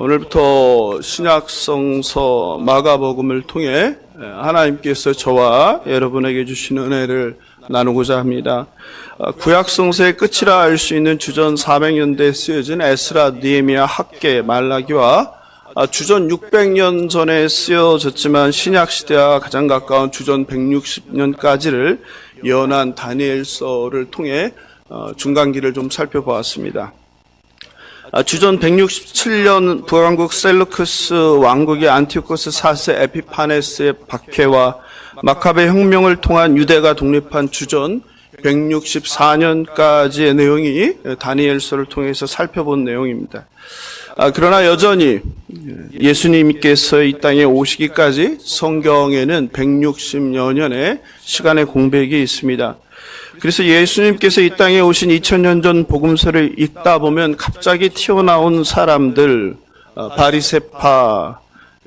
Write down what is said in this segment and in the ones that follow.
오늘부터 신약성서 마가복음을 통해 하나님께서 저와 여러분에게 주신 은혜를 나누고자 합니다. 구약성서의 끝이라 할 수 있는 주전 400년대에 쓰여진 에스라, 느헤미야, 학개, 말라기와 주전 600년 전에 쓰여졌지만 신약시대와 가장 가까운 주전 160년까지를 예언한 다니엘서를 통해 중간기를 좀 살펴보았습니다. 주전 167년 북왕국 셀루크스 왕국의 안티오코스 4세 에피파네스의 박해와 마카베 혁명을 통한 유대가 독립한 주전 164년까지의 내용이 다니엘서를 통해서 살펴본 내용입니다. 그러나 여전히 예수님께서 이 땅에 오시기까지 성경에는 160여 년의 시간의 공백이 있습니다. 그래서 예수님께서 이 땅에 오신 2000년 전 복음서를 읽다 보면 갑자기 튀어나온 사람들, 바리새파,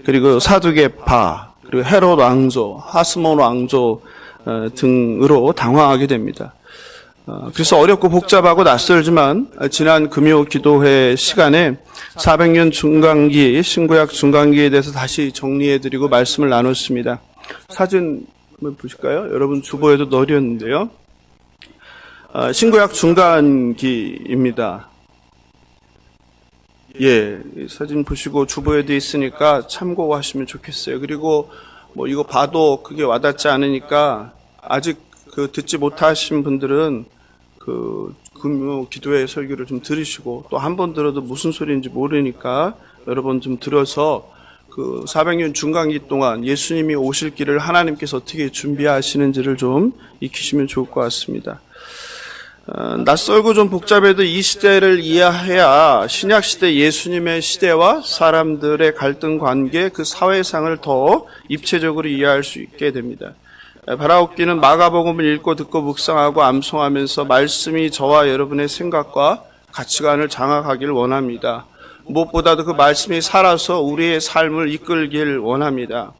그리고 사두개파, 그리고 헤롯 왕조, 하스몬 왕조 등으로 당황하게 됩니다. 그래서 어렵고 복잡하고 낯설지만 지난 금요 기도회 시간에 400년 중간기, 신구약 중간기에 대해서 다시 정리해드리고 말씀을 나눴습니다. 사진 한번 보실까요? 여러분 주보에도 넣어드렸는데요. 신구약 중간기입니다. 예, 사진 보시고 주보에도 있으니까 참고하시면 좋겠어요. 그리고 뭐 이거 봐도 그게 와닿지 않으니까 아직 듣지 못하신 분들은 금요 기도회 설교를 좀 들으시고 또 한 번 들어도 무슨 소리인지 모르니까 여러 번 좀 들어서 400년 중간기 동안 예수님이 오실 길을 하나님께서 어떻게 준비하시는지를 좀 익히시면 좋을 것 같습니다. 낯설고 좀 복잡해도 이 시대를 이해해야 신약시대 예수님의 시대와 사람들의 갈등 관계, 그 사회상을 더 입체적으로 이해할 수 있게 됩니다. 바라옵기는 마가복음을 읽고 듣고 묵상하고 암송하면서 말씀이 저와 여러분의 생각과 가치관을 장악하길 원합니다. 무엇보다도 그 말씀이 살아서 우리의 삶을 이끌길 원합니다.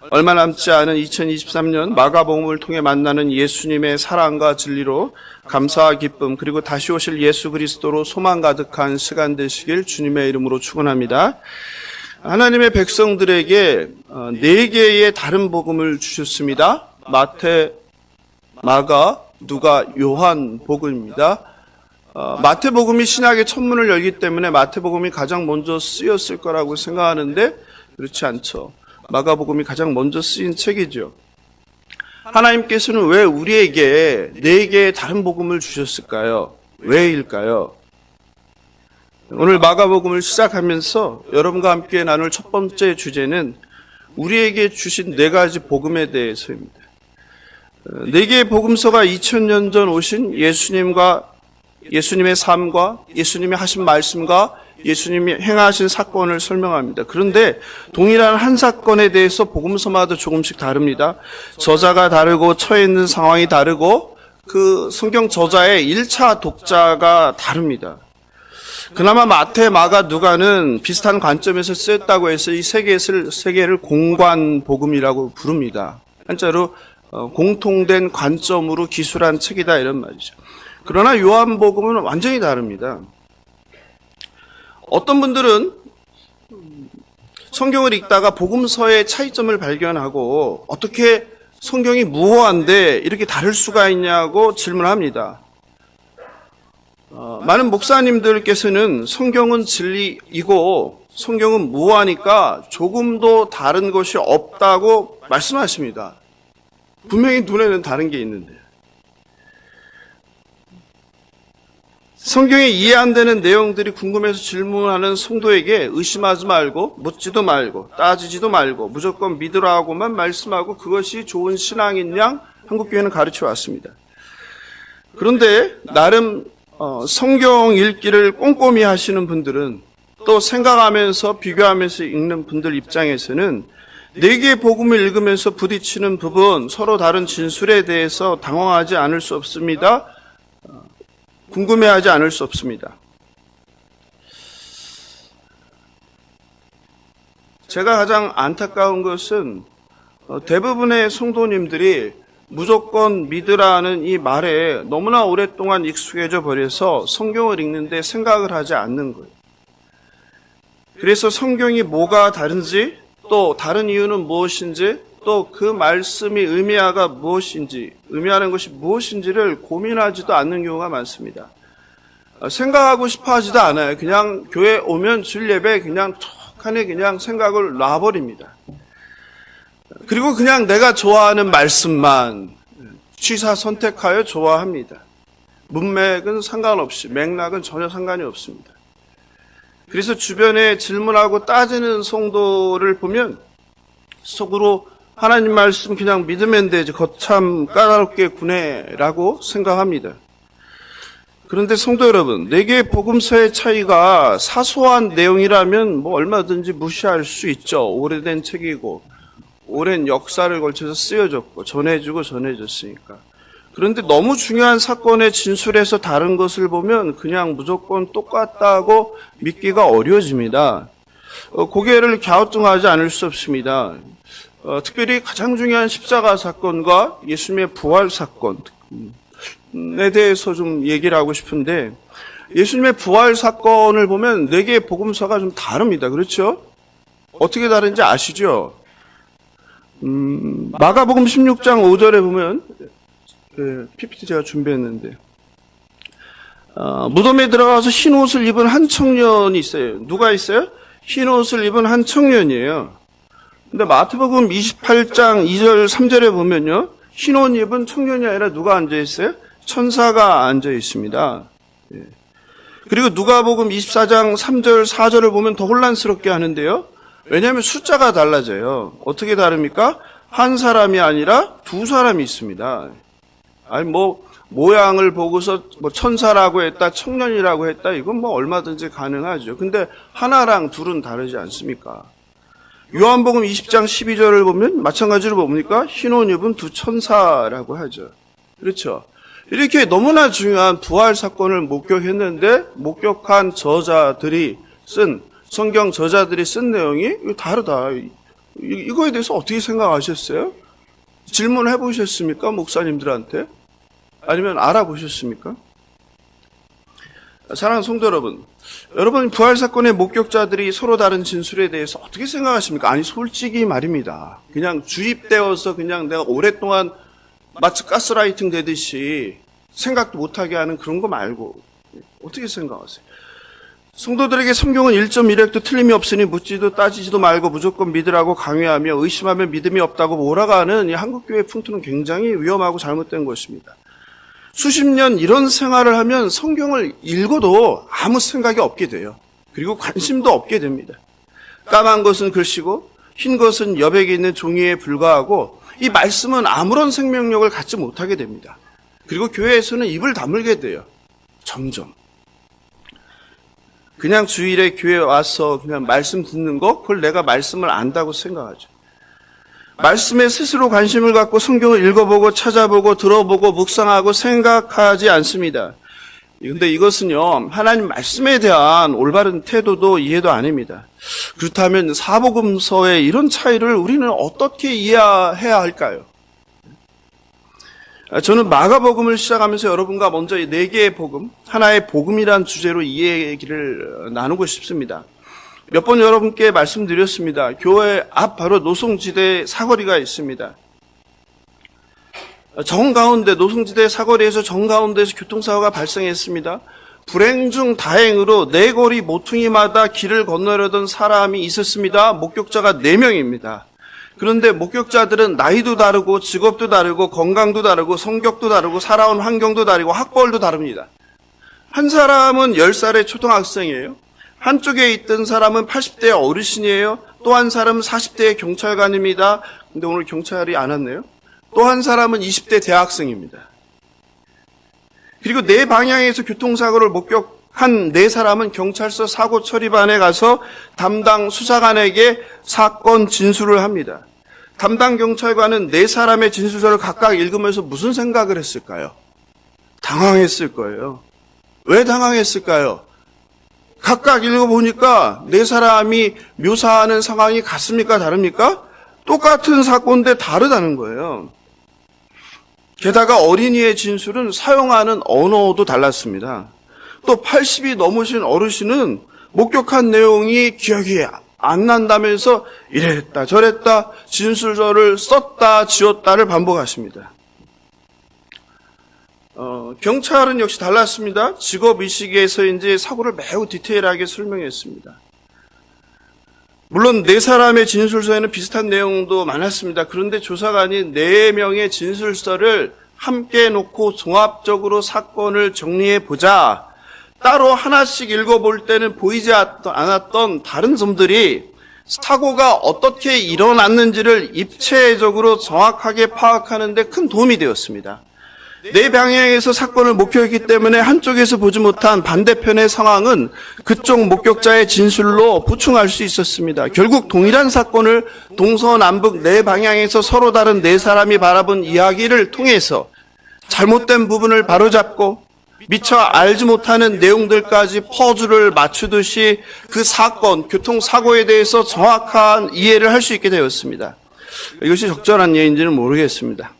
얼마 남지 않은 2023년 마가복음을 통해 만나는 예수님의 사랑과 진리로 감사와 기쁨, 그리고 다시 오실 예수 그리스도로 소망 가득한 시간 되시길 주님의 이름으로 축원합니다. 하나님의 백성들에게 4개의 다른 복음을 주셨습니다. 마태, 마가, 누가, 요한 복음입니다. 마태복음이 신약의 천문을 열기 때문에 마태복음이 가장 먼저 쓰였을 거라고 생각하는데 그렇지 않죠. 마가복음이 가장 먼저 쓰인 책이죠. 하나님께서는 왜 우리에게 4개의 다른 복음을 주셨을까요? 왜일까요? 오늘 마가복음을 시작하면서 여러분과 함께 나눌 첫 번째 주제는 우리에게 주신 4가지 복음에 대해서입니다. 4개의 복음서가 2000년 전 오신 예수님의 삶과 예수님이 하신 말씀과 예수님이 행하신 사건을 설명합니다. 그런데 동일한 한 사건에 대해서 복음서마다 조금씩 다릅니다. 저자가 다르고 처해 있는 상황이 다르고 그 성경 저자의 1차 독자가 다릅니다. 그나마 마태, 마가, 누가는 비슷한 관점에서 쓰였다고 해서 이 세 개를 공관 복음이라고 부릅니다. 한자로 공통된 관점으로 기술한 책이다 이런 말이죠. 그러나 요한복음은 완전히 다릅니다. 어떤 분들은 성경을 읽다가 복음서의 차이점을 발견하고 어떻게 성경이 무어한데 이렇게 다를 수가 있냐고 질문합니다. 많은 목사님들께서는 성경은 진리이고 성경은 무어하니까 조금도 다른 것이 없다고 말씀하십니다. 분명히 눈에는 다른 게 있는데. 성경에 이해 안 되는 내용들이 궁금해서 질문하는 성도에게 의심하지 말고 묻지도 말고 따지지도 말고 무조건 믿으라고만 말씀하고 그것이 좋은 신앙인 양 한국교회는 가르쳐 왔습니다. 그런데 나름 성경 읽기를 꼼꼼히 하시는 분들은 또 생각하면서 비교하면서 읽는 분들 입장에서는 4개의 복음을 읽으면서 부딪히는 부분, 서로 다른 진술에 대해서 당황하지 않을 수 없습니다. 궁금해하지 않을 수 없습니다. 제가 가장 안타까운 것은 대부분의 성도님들이 무조건 믿으라는 이 말에 너무나 오랫동안 익숙해져 버려서 성경을 읽는데 생각을 하지 않는 거예요. 그래서 성경이 뭐가 다른지, 또 다른 이유는 무엇인지, 또 그 말씀이 의미하는 것이 무엇인지를 고민하지도 않는 경우가 많습니다. 생각하고 싶어 하지도 않아요. 그냥 교회 오면 주일 예배 그냥 툭하니 그냥 생각을 놔버립니다. 그리고 그냥 내가 좋아하는 말씀만 취사 선택하여 좋아합니다. 문맥은 상관없이, 맥락은 전혀 상관이 없습니다. 그래서 주변에 질문하고 따지는 성도를 보면 속으로 하나님 말씀 그냥 믿으면 되지 거참 까다롭게 구네라고 생각합니다. 그런데 성도 여러분, 네 개의 복음서의 차이가 사소한 내용이라면 뭐 얼마든지 무시할 수 있죠. 오래된 책이고 오랜 역사를 걸쳐서 쓰여졌고 전해졌으니까. 그런데 너무 중요한 사건의 진술에서 다른 것을 보면 그냥 무조건 똑같다고 믿기가 어려워집니다. 고개를 갸우뚱하지 않을 수 없습니다. 특별히 가장 중요한 십자가 사건과 예수님의 부활 사건에 대해서 좀 얘기를 하고 싶은데, 예수님의 부활 사건을 보면 네 개의 복음서가 좀 다릅니다. 그렇죠? 어떻게 다른지 아시죠? 마가복음 16장 5절에 보면, PPT 제가 준비했는데, 무덤에 들어가서 흰 옷을 입은 한 청년이 있어요. 누가 있어요? 흰 옷을 입은 한 청년이에요. 근데 마태복음 28장 2절 3절에 보면요, 흰 옷 입은 청년이 아니라 누가 앉아 있어요? 천사가 앉아 있습니다. 그리고 누가복음 24장 3절 4절을 보면 더 혼란스럽게 하는데요. 왜냐하면 숫자가 달라져요. 어떻게 다릅니까? 한 사람이 아니라 두 사람이 있습니다. 아니 모양을 보고서 천사라고 했다, 청년이라고 했다, 이건 얼마든지 가능하죠. 근데 하나랑 둘은 다르지 않습니까? 요한복음 20장 12절을 보면 마찬가지로 뭡니까? 흰 옷 입은 두 천사라고 하죠. 그렇죠? 이렇게 너무나 중요한 부활 사건을 목격했는데 목격한 저자들이 성경 저자들이 쓴 내용이 다르다. 이거에 대해서 어떻게 생각하셨어요? 질문해 보셨습니까? 목사님들한테? 아니면 알아보셨습니까? 사랑하는 성도 여러분, 여러분 부활 사건의 목격자들이 서로 다른 진술에 대해서 어떻게 생각하십니까? 아니 솔직히 말입니다. 그냥 주입되어서 그냥 내가 오랫동안 마치 가스라이팅 되듯이 생각도 못하게 하는 그런 거 말고 어떻게 생각하세요? 성도들에게 성경은 1.1획도 틀림이 없으니 묻지도 따지지도 말고 무조건 믿으라고 강요하며 의심하면 믿음이 없다고 몰아가는 이 한국교회의 풍토는 굉장히 위험하고 잘못된 것입니다. 수십 년 이런 생활을 하면 성경을 읽어도 아무 생각이 없게 돼요. 그리고 관심도 없게 됩니다. 까만 것은 글씨고 흰 것은 여백에 있는 종이에 불과하고 이 말씀은 아무런 생명력을 갖지 못하게 됩니다. 그리고 교회에서는 입을 다물게 돼요. 점점. 그냥 주일에 교회 와서 그냥 말씀 듣는 거, 그걸 내가 말씀을 안다고 생각하죠. 말씀에 스스로 관심을 갖고 성경을 읽어보고 찾아보고 들어보고 묵상하고 생각하지 않습니다. 그런데 이것은요, 하나님 말씀에 대한 올바른 태도도 이해도 아닙니다. 그렇다면 사복음서의 이런 차이를 우리는 어떻게 이해해야 할까요? 저는 마가복음을 시작하면서 여러분과 먼저 이 네 개의 복음, 하나의 복음이란 주제로 이 얘기를 나누고 싶습니다. 몇 번 여러분께 말씀드렸습니다. 교회 앞 바로 노송지대 사거리가 있습니다. 정가운데, 노송지대 사거리에서 정가운데에서 교통사고가 발생했습니다. 불행 중 다행으로 네 거리 모퉁이마다 길을 건너려던 사람이 있었습니다. 목격자가 4명입니다. 그런데 목격자들은 나이도 다르고 직업도 다르고 건강도 다르고 성격도 다르고 살아온 환경도 다르고 학벌도 다릅니다. 한 사람은 10살의 초등학생이에요. 한쪽에 있던 사람은 80대 어르신이에요. 또 한 사람은 40대의 경찰관입니다. 근데 오늘 경찰이 안 왔네요. 또 한 사람은 20대 대학생입니다. 그리고 네 방향에서 교통사고를 목격한 네 사람은 경찰서 사고 처리반에 가서 담당 수사관에게 사건 진술을 합니다. 담당 경찰관은 네 사람의 진술서를 각각 읽으면서 무슨 생각을 했을까요? 당황했을 거예요. 왜 당황했을까요? 각각 읽어보니까 네 사람이 묘사하는 상황이 같습니까? 다릅니까? 똑같은 사건인데 다르다는 거예요. 게다가 어린이의 진술은 사용하는 언어도 달랐습니다. 또 80이 넘으신 어르신은 목격한 내용이 기억이 안 난다면서 이랬다 저랬다 진술서를 썼다 지웠다를 반복하십니다. 경찰은 역시 달랐습니다. 직업의식에서인지 사고를 매우 디테일하게 설명했습니다. 물론 네 사람의 진술서에는 비슷한 내용도 많았습니다. 그런데 조사관이 4명의 진술서를 함께 놓고 종합적으로 사건을 정리해보자. 따로 하나씩 읽어볼 때는 보이지 않았던 다른 점들이 사고가 어떻게 일어났는지를 입체적으로 정확하게 파악하는 데 큰 도움이 되었습니다. 네 방향에서 사건을 목격했기 때문에 한쪽에서 보지 못한 반대편의 상황은 그쪽 목격자의 진술로 보충할 수 있었습니다. 결국 동일한 사건을 동서남북 네 방향에서 서로 다른 네 사람이 바라본 이야기를 통해서 잘못된 부분을 바로잡고 미처 알지 못하는 내용들까지 퍼즐을 맞추듯이 그 사건, 교통사고에 대해서 정확한 이해를 할 수 있게 되었습니다. 이것이 적절한 예인지는 모르겠습니다.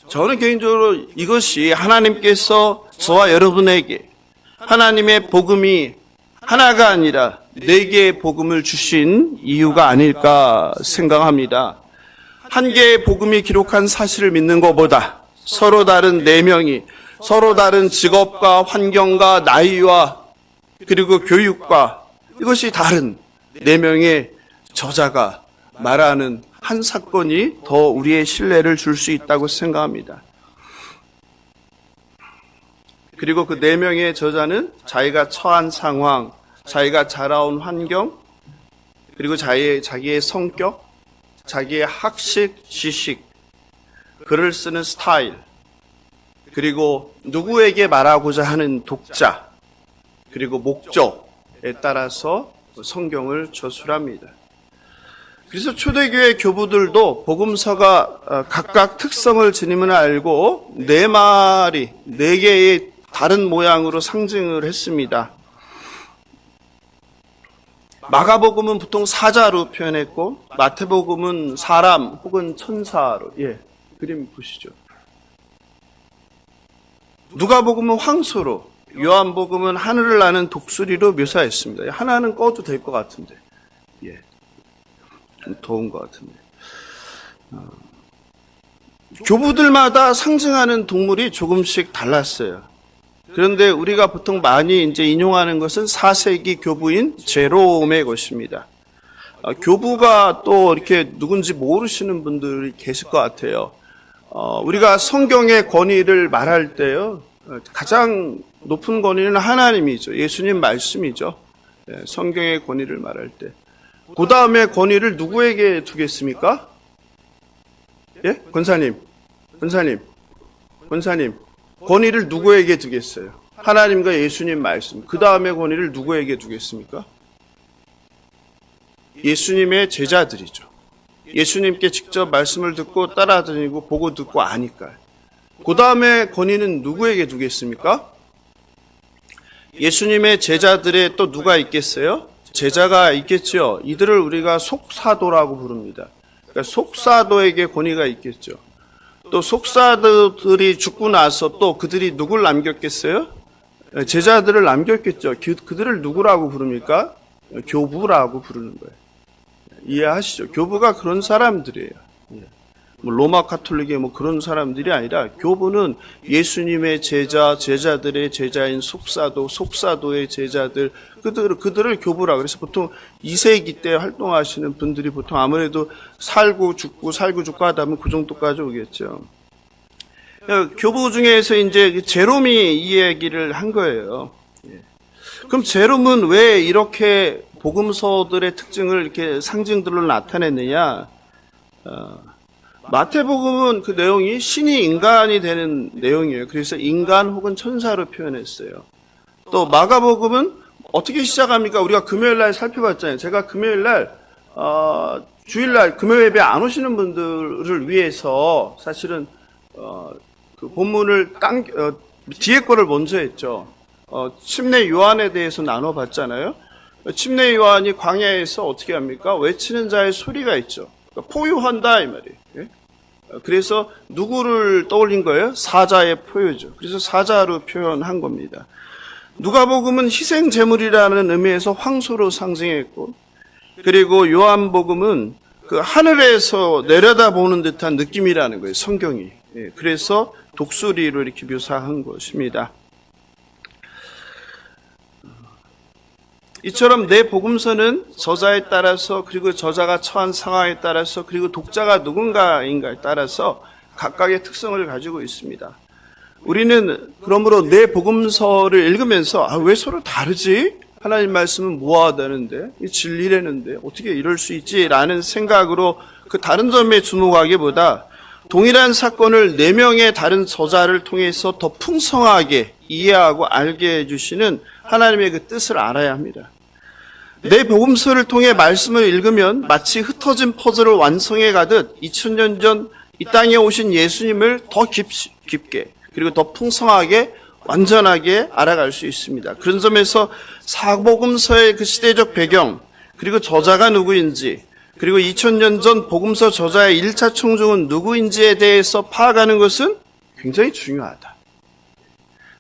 저는 개인적으로 이것이 하나님께서 저와 여러분에게 하나님의 복음이 하나가 아니라 4개의 복음을 주신 이유가 아닐까 생각합니다. 한 개의 복음이 기록한 사실을 믿는 것보다 서로 다른 4명이 서로 다른 직업과 환경과 나이와 그리고 교육과 이것이 다른 4명의 저자가 말하는 한 사건이 더 우리의 신뢰를 줄 수 있다고 생각합니다. 그리고 그 4명의 저자는 자기가 처한 상황, 자기가 자라온 환경, 그리고 자기의 성격, 자기의 학식, 지식, 글을 쓰는 스타일, 그리고 누구에게 말하고자 하는 독자, 그리고 목적에 따라서 성경을 저술합니다. 그래서 초대교회 교부들도 복음서가 각각 특성을 지님을 알고 4마리, 4개의 다른 모양으로 상징을 했습니다. 마가복음은 보통 사자로 표현했고 마태복음은 사람 혹은 천사로, 그림 보시죠. 누가복음은 황소로, 요한복음은 하늘을 나는 독수리로 묘사했습니다. 하나는 꺼도 될 것 같은데, 좀 더운 것 같은데. 교부들마다 상징하는 동물이 조금씩 달랐어요. 그런데 우리가 보통 많이 이제 인용하는 것은 4세기 교부인 제롬의 것입니다. 교부가 또 이렇게 누군지 모르시는 분들이 계실 것 같아요. 우리가 성경의 권위를 말할 때요, 가장 높은 권위는 하나님이죠. 예수님 말씀이죠. 성경의 권위를 말할 때. 그 다음에 권위를 누구에게 두겠습니까? 권사님. 권위를 누구에게 두겠어요? 하나님과 예수님 말씀. 그 다음에 권위를 누구에게 두겠습니까? 예수님의 제자들이죠. 예수님께 직접 말씀을 듣고 따라다니고 보고 듣고 아니까. 그 다음에 권위는 누구에게 두겠습니까? 예수님의 제자들에 또 누가 있겠어요? 제자가 있겠죠. 이들을 우리가 속사도라고 부릅니다. 그러니까 속사도에게 권위가 있겠죠. 또 속사도들이 죽고 나서 또 그들이 누굴 남겼겠어요? 제자들을 남겼겠죠. 그들을 누구라고 부릅니까? 교부라고 부르는 거예요. 이해하시죠? 교부가 그런 사람들이에요. 로마 카톨릭의 그런 사람들이 아니라 교부는 예수님의 제자, 제자들의 제자인 속사도의 제자들, 그들을 교부라. 그래서 보통 2세기 때 활동하시는 분들이 보통 아무래도 살고 죽고 하다 보면 그 정도까지 오겠죠. 교부 중에서 이제 제롬이 이 얘기를 한 거예요. 그럼 제롬은 왜 이렇게 복음서들의 특징을 이렇게 상징들로 나타냈느냐? 마태복음은 그 내용이 신이 인간이 되는 내용이에요. 그래서 인간 혹은 천사로 표현했어요. 또 마가복음은 어떻게 시작합니까? 우리가 금요일날 살펴봤잖아요. 제가 금요일날 주일날 금요 예배 안 오시는 분들을 위해서 사실은 그 본문을 뒤에 거를 먼저 했죠. 침례 요한에 대해서 나눠봤잖아요. 침례 요한이 광야에서 어떻게 합니까? 외치는 자의 소리가 있죠. 그러니까 포효한다 이 말이에요. 그래서 누구를 떠올린 거예요? 사자의 포효죠. 그래서 사자로 표현한 겁니다. 누가복음은 희생 제물이라는 의미에서 황소로 상징했고, 그리고 요한복음은 그 하늘에서 내려다보는 듯한 느낌이라는 거예요, 성경이. 그래서 독수리로 이렇게 묘사한 것입니다. 이처럼 내 복음서는 저자에 따라서, 그리고 저자가 처한 상황에 따라서, 그리고 독자가 누군가인가에 따라서 각각의 특성을 가지고 있습니다. 우리는 그러므로 내 복음서를 읽으면서 왜 서로 다르지? 하나님 말씀은 무화하다는데, 진리라는데 어떻게 이럴 수 있지? 라는 생각으로 그 다른 점에 주목하기보다 동일한 사건을 4명의 다른 저자를 통해서 더 풍성하게 이해하고 알게 해주시는 하나님의 그 뜻을 알아야 합니다. 내 복음서를 통해 말씀을 읽으면 마치 흩어진 퍼즐을 완성해 가듯 2000년 전 이 땅에 오신 예수님을 더 깊게 그리고 더 풍성하게 완전하게 알아갈 수 있습니다. 그런 점에서 사복음서의 그 시대적 배경, 그리고 저자가 누구인지, 그리고 2000년 전 복음서 저자의 1차 청중은 누구인지에 대해서 파악하는 것은 굉장히 중요하다.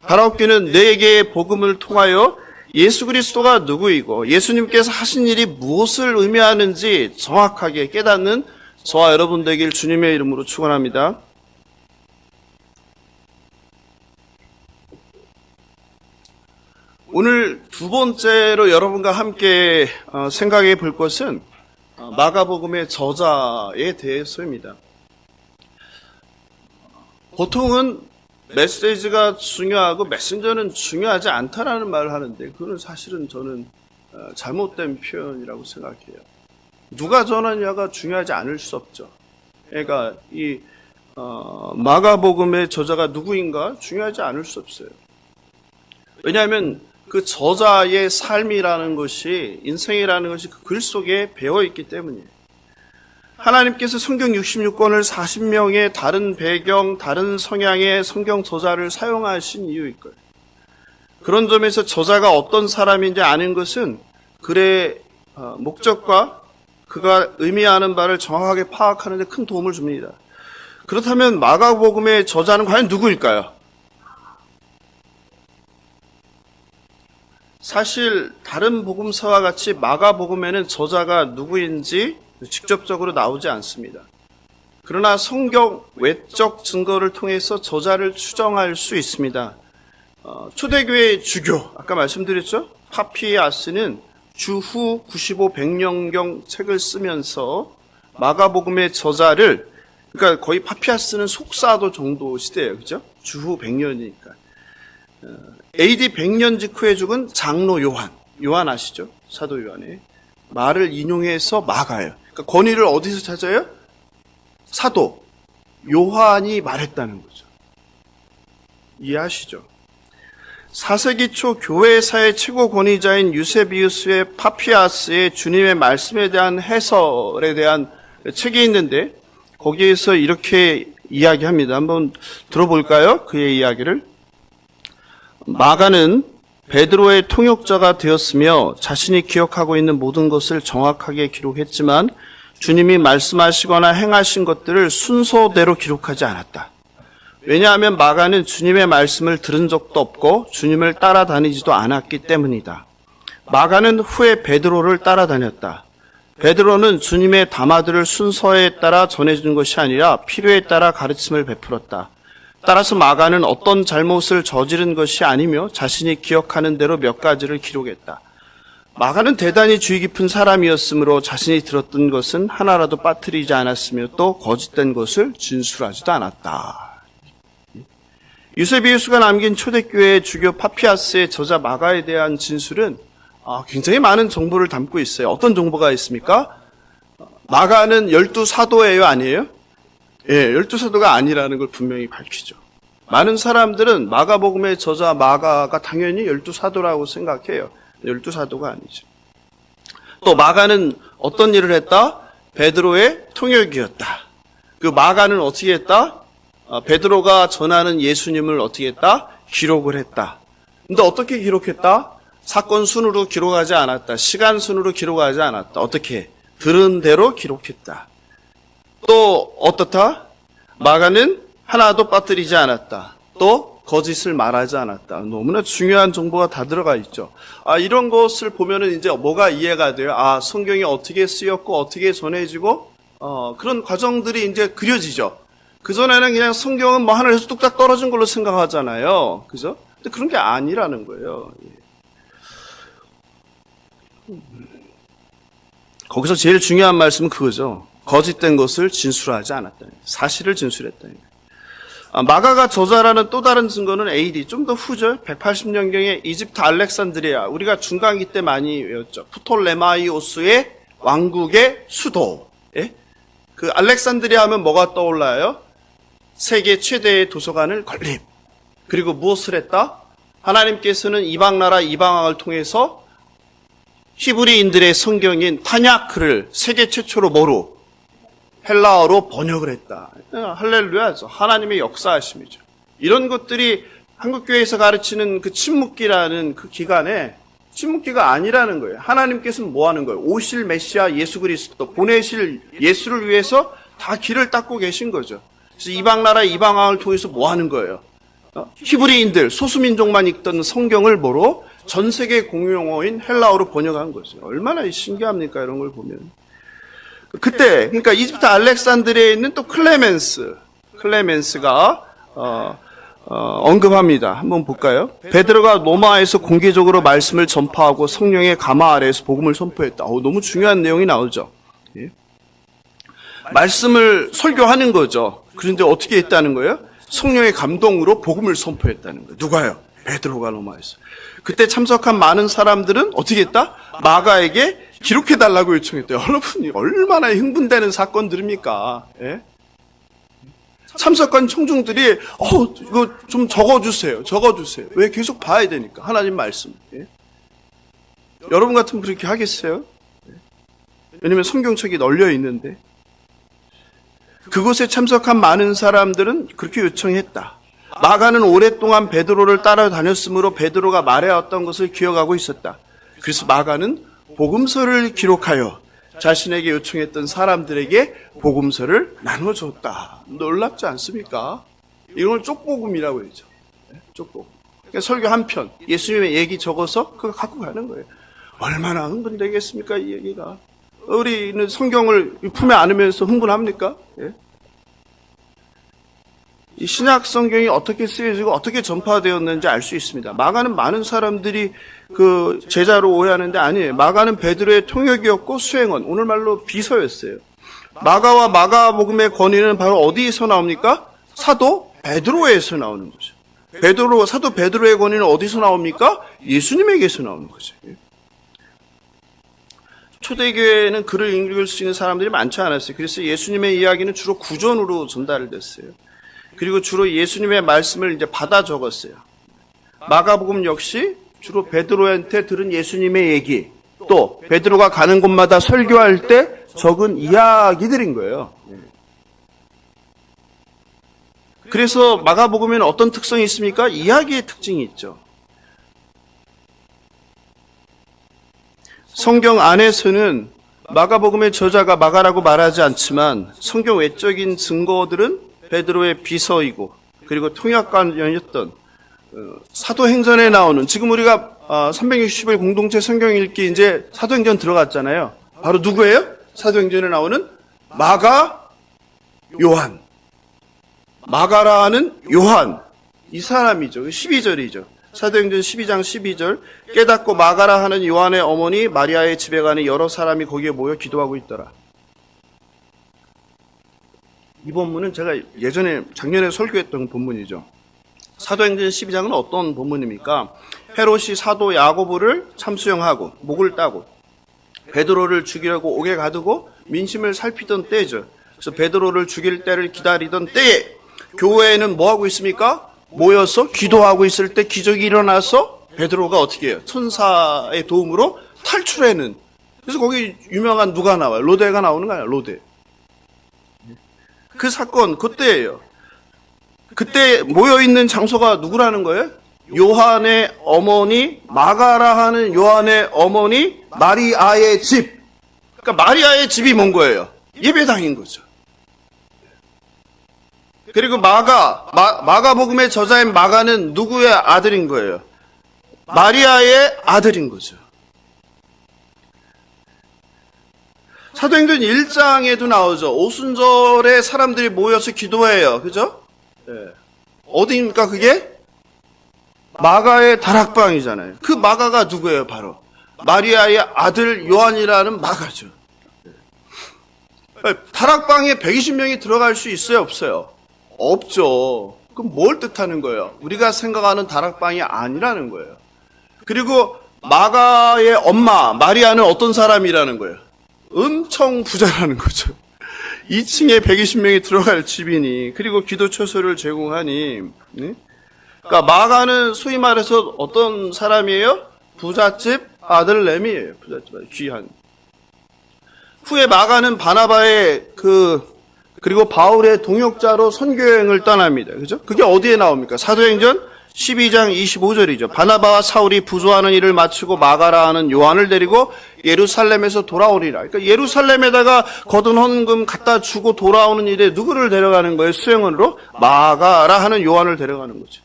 바라옵기는 네 개의 복음을 통하여 예수 그리스도가 누구이고 예수님께서 하신 일이 무엇을 의미하는지 정확하게 깨닫는 저와 여러분 되길 주님의 이름으로 축원합니다. 오늘 두 번째로 여러분과 함께 생각해 볼 것은 마가복음의 저자에 대해서입니다. 보통은 메시지가 중요하고 메신저는 중요하지 않다라는 말을 하는데, 그건 사실은 저는 잘못된 표현이라고 생각해요. 누가 전하냐가 중요하지 않을 수 없죠. 그러니까 이 마가복음의 저자가 누구인가 중요하지 않을 수 없어요. 왜냐하면 그 저자의 삶이라는 것이, 인생이라는 것이 그 글 속에 배어있기 때문이에요. 하나님께서 성경 66권을 40명의 다른 배경, 다른 성향의 성경 저자를 사용하신 이유일 거예요. 그런 점에서 저자가 어떤 사람인지 아는 것은 글의 목적과 그가 의미하는 바를 정확하게 파악하는 데 큰 도움을 줍니다. 그렇다면 마가복음의 저자는 과연 누구일까요? 사실 다른 복음서와 같이 마가복음에는 저자가 누구인지 직접적으로 나오지 않습니다. 그러나 성경 외적 증거를 통해서 저자를 추정할 수 있습니다. 초대교회의 주교, 아까 말씀드렸죠? 파피아스는 주후 95, 100년경 책을 쓰면서 마가복음의 저자를, 그러니까 거의 파피아스는 속사도 정도 시대예요. 그죠? 주후 100년이니까. AD 100년 직후에 죽은 장로 요한 아시죠? 사도 요한의 말을 인용해서 마가예요. 그러니까 권위를 어디서 찾아요? 사도 요한이 말했다는 거죠. 이해하시죠? 4세기 초 교회사의 최고 권위자인 유세비우스의 파피아스의 주님의 말씀에 대한 해설에 대한 책이 있는데, 거기에서 이렇게 이야기합니다. 한번 들어볼까요? 그의 이야기를. 마가는 베드로의 통역자가 되었으며 자신이 기억하고 있는 모든 것을 정확하게 기록했지만 주님이 말씀하시거나 행하신 것들을 순서대로 기록하지 않았다. 왜냐하면 마가는 주님의 말씀을 들은 적도 없고 주님을 따라다니지도 않았기 때문이다. 마가는 후에 베드로를 따라다녔다. 베드로는 주님의 담화들을 순서에 따라 전해준 것이 아니라 필요에 따라 가르침을 베풀었다. 따라서 마가는 어떤 잘못을 저지른 것이 아니며 자신이 기억하는 대로 몇 가지를 기록했다. 마가는 대단히 주의 깊은 사람이었으므로 자신이 들었던 것은 하나라도 빠뜨리지 않았으며 또 거짓된 것을 진술하지도 않았다. 유세비우스가 남긴 초대교회의 주교 파피아스의 저자 마가에 대한 진술은 굉장히 많은 정보를 담고 있어요. 어떤 정보가 있습니까? 마가는 12사도예요, 아니에요? 예, 12사도가 아니라는 걸 분명히 밝히죠. 많은 사람들은 마가복음의 저자 마가가 당연히 12사도라고 생각해요. 12사도가 아니죠. 또 마가는 어떤 일을 했다? 베드로의 통역이었다. 그 마가는 어떻게 했다? 베드로가 전하는 예수님을 어떻게 했다? 기록을 했다. 근데 어떻게 기록했다? 사건 순으로 기록하지 않았다. 시간 순으로 기록하지 않았다. 어떻게? 들은 대로 기록했다. 또 어떻다? 마가는 하나도 빠뜨리지 않았다. 또 거짓을 말하지 않았다. 너무나 중요한 정보가 다 들어가 있죠. 이런 것을 보면은 이제 뭐가 이해가 돼요? 성경이 어떻게 쓰였고 어떻게 전해지고 그런 과정들이 이제 그려지죠. 그전에는 그냥 성경은 뭐 하늘에서 뚝딱 떨어진 걸로 생각하잖아요. 그죠? 근데 그런 게 아니라는 거예요. 거기서 제일 중요한 말씀은 그거죠. 거짓된 것을 진술하지 않았다. 사실을 진술했다. 마가가 저자라는 또 다른 증거는 AD, 좀 더 후절 180년경에 이집트 알렉산드리아, 우리가 중간기 때 많이 외웠죠. 프톨레마이오스의 왕국의 수도. 예? 그 알렉산드리아 하면 뭐가 떠올라요? 세계 최대의 도서관을 건립. 그리고 무엇을 했다? 하나님께서는 이방 나라 이방왕을 통해서 히브리인들의 성경인 타냐크를 세계 최초로 뭐로? 헬라어로 번역을 했다. 할렐루야죠. 하나님의 역사하심이죠. 이런 것들이 한국교회에서 가르치는 그 침묵기라는 그 기간에 침묵기가 아니라는 거예요. 하나님께서는 뭐 하는 거예요? 오실 메시아 예수 그리스도, 보내실 예수를 위해서 다 길을 닦고 계신 거죠. 그래서 이방 나라 이방 왕을 통해서 뭐 하는 거예요? 히브리인들, 소수민족만 읽던 성경을 뭐로? 전 세계 공용어인 헬라어로 번역한 거죠. 얼마나 신기합니까? 이런 걸 보면. 그때, 그러니까 이집트 알렉산드리아에 있는 또 클레멘스가 언급합니다. 한번 볼까요? 베드로가 로마에서 공개적으로 말씀을 전파하고 성령의 가마 아래에서 복음을 선포했다. 너무 중요한 내용이 나오죠. 예? 말씀을 설교하는 거죠. 그런데 어떻게 했다는 거예요? 성령의 감동으로 복음을 선포했다는 거예요. 누가요? 베드로가 로마에서. 그때 참석한 많은 사람들은 어떻게 했다? 마가에게 기록해달라고 요청했대요. 여러분이 얼마나 흥분되는 사건들입니까? 예? 참석한 청중들이 이거 좀 적어주세요. 왜? 계속 봐야 되니까. 하나님 말씀. 예? 여러분 같으면 그렇게 하겠어요? 예? 왜냐면 성경책이 널려 있는데. 그곳에 참석한 많은 사람들은 그렇게 요청했다. 마가는 오랫동안 베드로를 따라다녔으므로 베드로가 말해왔던 것을 기억하고 있었다. 그래서 마가는 복음서를 기록하여 자신에게 요청했던 사람들에게 복음서를 나눠줬다. 놀랍지 않습니까? 이걸 쪽복음이라고 그러죠. 쪽복음. 그러니까 설교 한 편, 예수님의 얘기 적어서 그거 갖고 가는 거예요. 얼마나 흥분되겠습니까, 이 얘기가. 우리는 성경을 품에 안으면서 흥분합니까? 예? 이 신약 성경이 어떻게 쓰여지고 어떻게 전파되었는지 알 수 있습니다. 마가는 많은 사람들이 그 제자로 오해하는데 아니에요. 마가는 베드로의 통역이었고 수행원, 오늘말로 비서였어요. 마가와 마가복음의 권위는 바로 어디에서 나옵니까? 사도 베드로에서 나오는 거죠. 사도 베드로의 권위는 어디서 나옵니까? 예수님에게서 나오는 거죠. 초대교회는 글을 읽을 수 있는 사람들이 많지 않았어요. 그래서 예수님의 이야기는 주로 구전으로 전달됐어요. 그리고 주로 예수님의 말씀을 이제 받아 적었어요. 마가복음 역시 주로 베드로한테 들은 예수님의 얘기, 또 베드로가 가는 곳마다 설교할 때 적은 이야기들인 거예요. 그래서 마가복음에는 어떤 특성이 있습니까? 이야기의 특징이 있죠. 성경 안에서는 마가복음의 저자가 마가라고 말하지 않지만 성경 외적인 증거들은 베드로의 비서이고 그리고 통역관이었던 사도행전에 나오는, 지금 우리가 360일 공동체 성경 읽기 이제 사도행전 들어갔잖아요. 바로 누구예요? 사도행전에 나오는 마가, 요한. 마가라 하는 요한. 이 사람이죠. 12절이죠. 사도행전 12장 12절. 깨닫고 마가라 하는 요한의 어머니 마리아의 집에 가니 여러 사람이 거기에 모여 기도하고 있더라. 이 본문은 제가 작년에 설교했던 본문이죠. 사도행전 12장은 어떤 본문입니까? 헤롯이 사도 야고보를 참수형하고 목을 따고 베드로를 죽이려고 옥에 가두고 민심을 살피던 때죠. 그래서 베드로를 죽일 때를 기다리던 때에 교회에는 뭐 하고 있습니까? 모여서 기도하고 있을 때 기적이 일어나서 베드로가 어떻게 해요? 천사의 도움으로 탈출해는. 그래서 거기 유명한 누가 나와요? 로데가 나오는 거 아니에요? 로데. 그 사건 그때예요. 그때 모여있는 장소가 누구라는 거예요? 요한의 어머니, 마가라 하는 요한의 어머니 마리아의 집. 그러니까 마리아의 집이 뭔 거예요? 예배당인 거죠. 그리고 마가복음의 저자인 마가는 누구의 아들인 거예요? 마리아의 아들인 거죠. 사도행전 1장에도 나오죠. 오순절에 사람들이 모여서 기도해요. 그죠? 네. 어디입니까 그게? 마가의 다락방이잖아요. 그 마가가 누구예요? 바로 마리아의 아들 요한이라는 마가죠. 다락방에 120명이 들어갈 수 있어요? 없어요? 없죠. 그럼 뭘 뜻하는 거예요? 우리가 생각하는 다락방이 아니라는 거예요. 그리고 마가의 엄마 마리아는 어떤 사람이라는 거예요? 엄청 부자라는 거죠. 2층에 120명이 들어갈 집이니, 그리고 기도 처소를 제공하니, 네? 그러니까 마가는 소위 말해서 어떤 사람이에요? 부잣집 아들내미예요. 부잣집 아들, 귀한. 후에 마가는 바나바의 그리고 바울의 동역자로 선교여행을 떠납니다. 그죠? 그게 어디에 나옵니까? 사도행전 12장 25절이죠. 바나바와 사울이 부조하는 일을 마치고 마가라 하는 요한을 데리고 예루살렘에서 돌아오리라. 그러니까 예루살렘에다가 거둔 헌금 갖다 주고 돌아오는 일에 누구를 데려가는 거예요? 수행원으로? 마가라 하는 요한을 데려가는 거죠.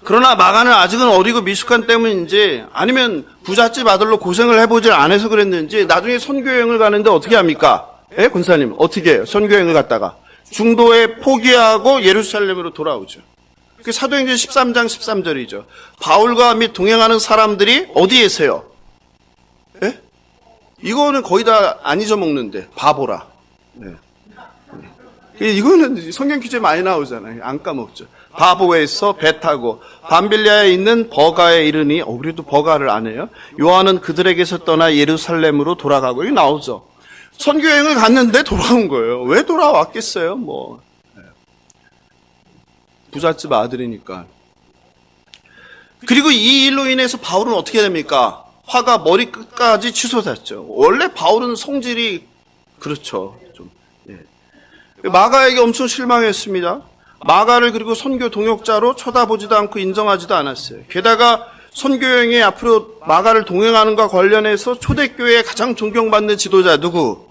그러나 마가는 아직은 어리고 미숙한 때문인지, 아니면 부잣집 아들로 고생을 해보질 않아서 그랬는지, 나중에 선교여행을 가는데 어떻게 합니까? 예, 군사님 어떻게 해요? 선교여행을 갔다가 중도에 포기하고 예루살렘으로 돌아오죠. 그 사도행전 13장 13절이죠. 바울과 및 동행하는 사람들이 어디에 있어요? 예? 이거는 거의 다 안 잊어먹는데 바보라. 네. 이거는 성경 퀴즈에 많이 나오잖아요. 안 까먹죠. 바보에서 배 타고 밤빌리아에 있는 버가에 이르니, 우리도 버가를 안 해요. 요한은 그들에게서 떠나 예루살렘으로 돌아가고, 이게 나오죠. 선교여행을 갔는데 돌아온 거예요. 왜 돌아왔겠어요? 부잣집 아들이니까. 그리고 이 일로 인해서 바울은 어떻게 됩니까? 화가 머리끝까지 치솟았죠. 원래 바울은 성질이 그렇죠. 좀, 예. 마가에게 엄청 실망했습니다. 마가를 그리고 선교 동역자로 쳐다보지도 않고 인정하지도 않았어요. 게다가 선교여행에 앞으로 마가를 동행하는과 관련해서 초대교회에 가장 존경받는 지도자 누구?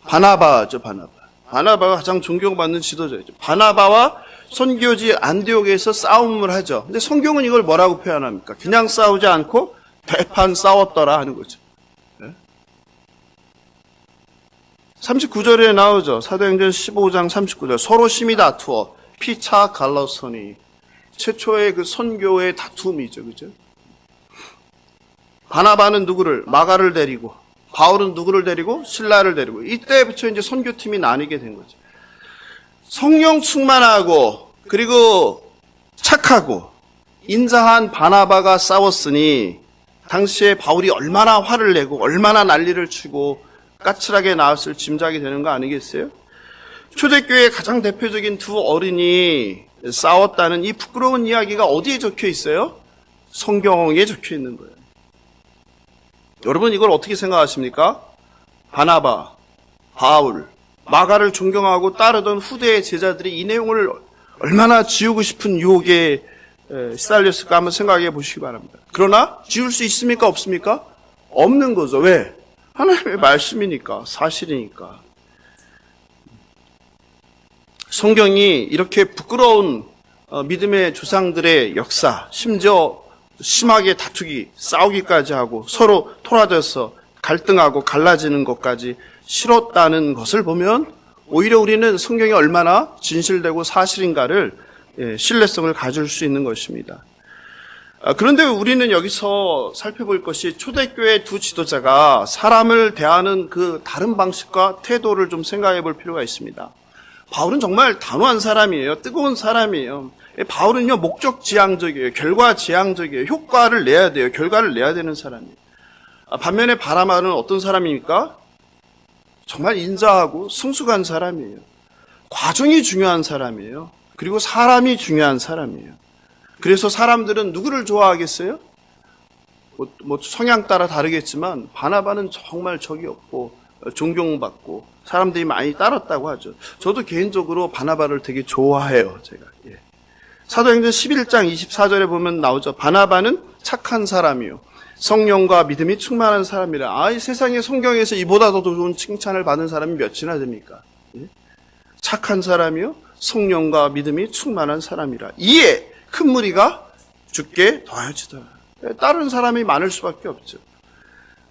바나바죠. 바나바가 가장 존경받는 지도자이죠. 바나바와 선교지 안디옥에서 싸움을 하죠. 근데 성경은 이걸 뭐라고 표현합니까? 그냥 싸우지 않고 대판 싸웠더라 하는 거죠. 39절에 나오죠. 사도행전 15장 39절. 서로 심히 다투어 피차 갈라서니. 최초의 그 선교의 다툼이죠. 그죠? 바나바는 누구를? 마가를 데리고, 바울은 누구를 데리고? 실라를 데리고. 이때부터 이제 선교팀이 나뉘게 된 거죠. 성령 충만하고 그리고 착하고 인자한 바나바가 싸웠으니, 당시에 바울이 얼마나 화를 내고 얼마나 난리를 치고 까칠하게 나왔을 짐작이 되는 거 아니겠어요? 초대교회의 가장 대표적인 두 어른이 싸웠다는 이 부끄러운 이야기가 어디에 적혀 있어요? 성경에 적혀 있는 거예요. 여러분 이걸 어떻게 생각하십니까? 바나바, 바울, 마가를 존경하고 따르던 후대의 제자들이 이 내용을 얼마나 지우고 싶은 유혹에 시달렸을까 한번 생각해 보시기 바랍니다. 그러나 지울 수 있습니까? 없습니까? 없는 거죠. 왜? 하나님의 말씀이니까, 사실이니까. 성경이 이렇게 부끄러운 믿음의 조상들의 역사, 심지어 심하게 다투기, 싸우기까지 하고 서로 토라져서 갈등하고 갈라지는 것까지 싫었다는 것을 보면 오히려 우리는 성경이 얼마나 진실되고 사실인가를 신뢰성을 가질 수 있는 것입니다. 그런데 우리는 여기서 살펴볼 것이 초대교회 두 지도자가 사람을 대하는 그 다른 방식과 태도를 좀 생각해 볼 필요가 있습니다. 바울은 정말 단호한 사람이에요. 뜨거운 사람이에요. 바울은요, 목적지향적이에요. 결과지향적이에요. 효과를 내야 돼요. 결과를 내야 되는 사람이에요. 반면에 바나바는 어떤 사람입니까? 정말 인자하고 성숙한 사람이에요. 과정이 중요한 사람이에요. 그리고 사람이 중요한 사람이에요. 그래서 사람들은 누구를 좋아하겠어요? 뭐 성향 따라 다르겠지만 바나바는 정말 적이 없고 존경받고 사람들이 많이 따랐다고 하죠. 저도 개인적으로 바나바를 되게 좋아해요. 제가. 사도행전 11장 24절에 보면 나오죠. 바나바는 착한 사람이요, 성령과 믿음이 충만한 사람이라. 이 세상에 성경에서 이보다 더 좋은 칭찬을 받은 사람이 몇이나 됩니까? 착한 사람이요 성령과 믿음이 충만한 사람이라. 이에 큰 무리가 죽게 더하여지더라. 다른 사람이 많을 수밖에 없죠.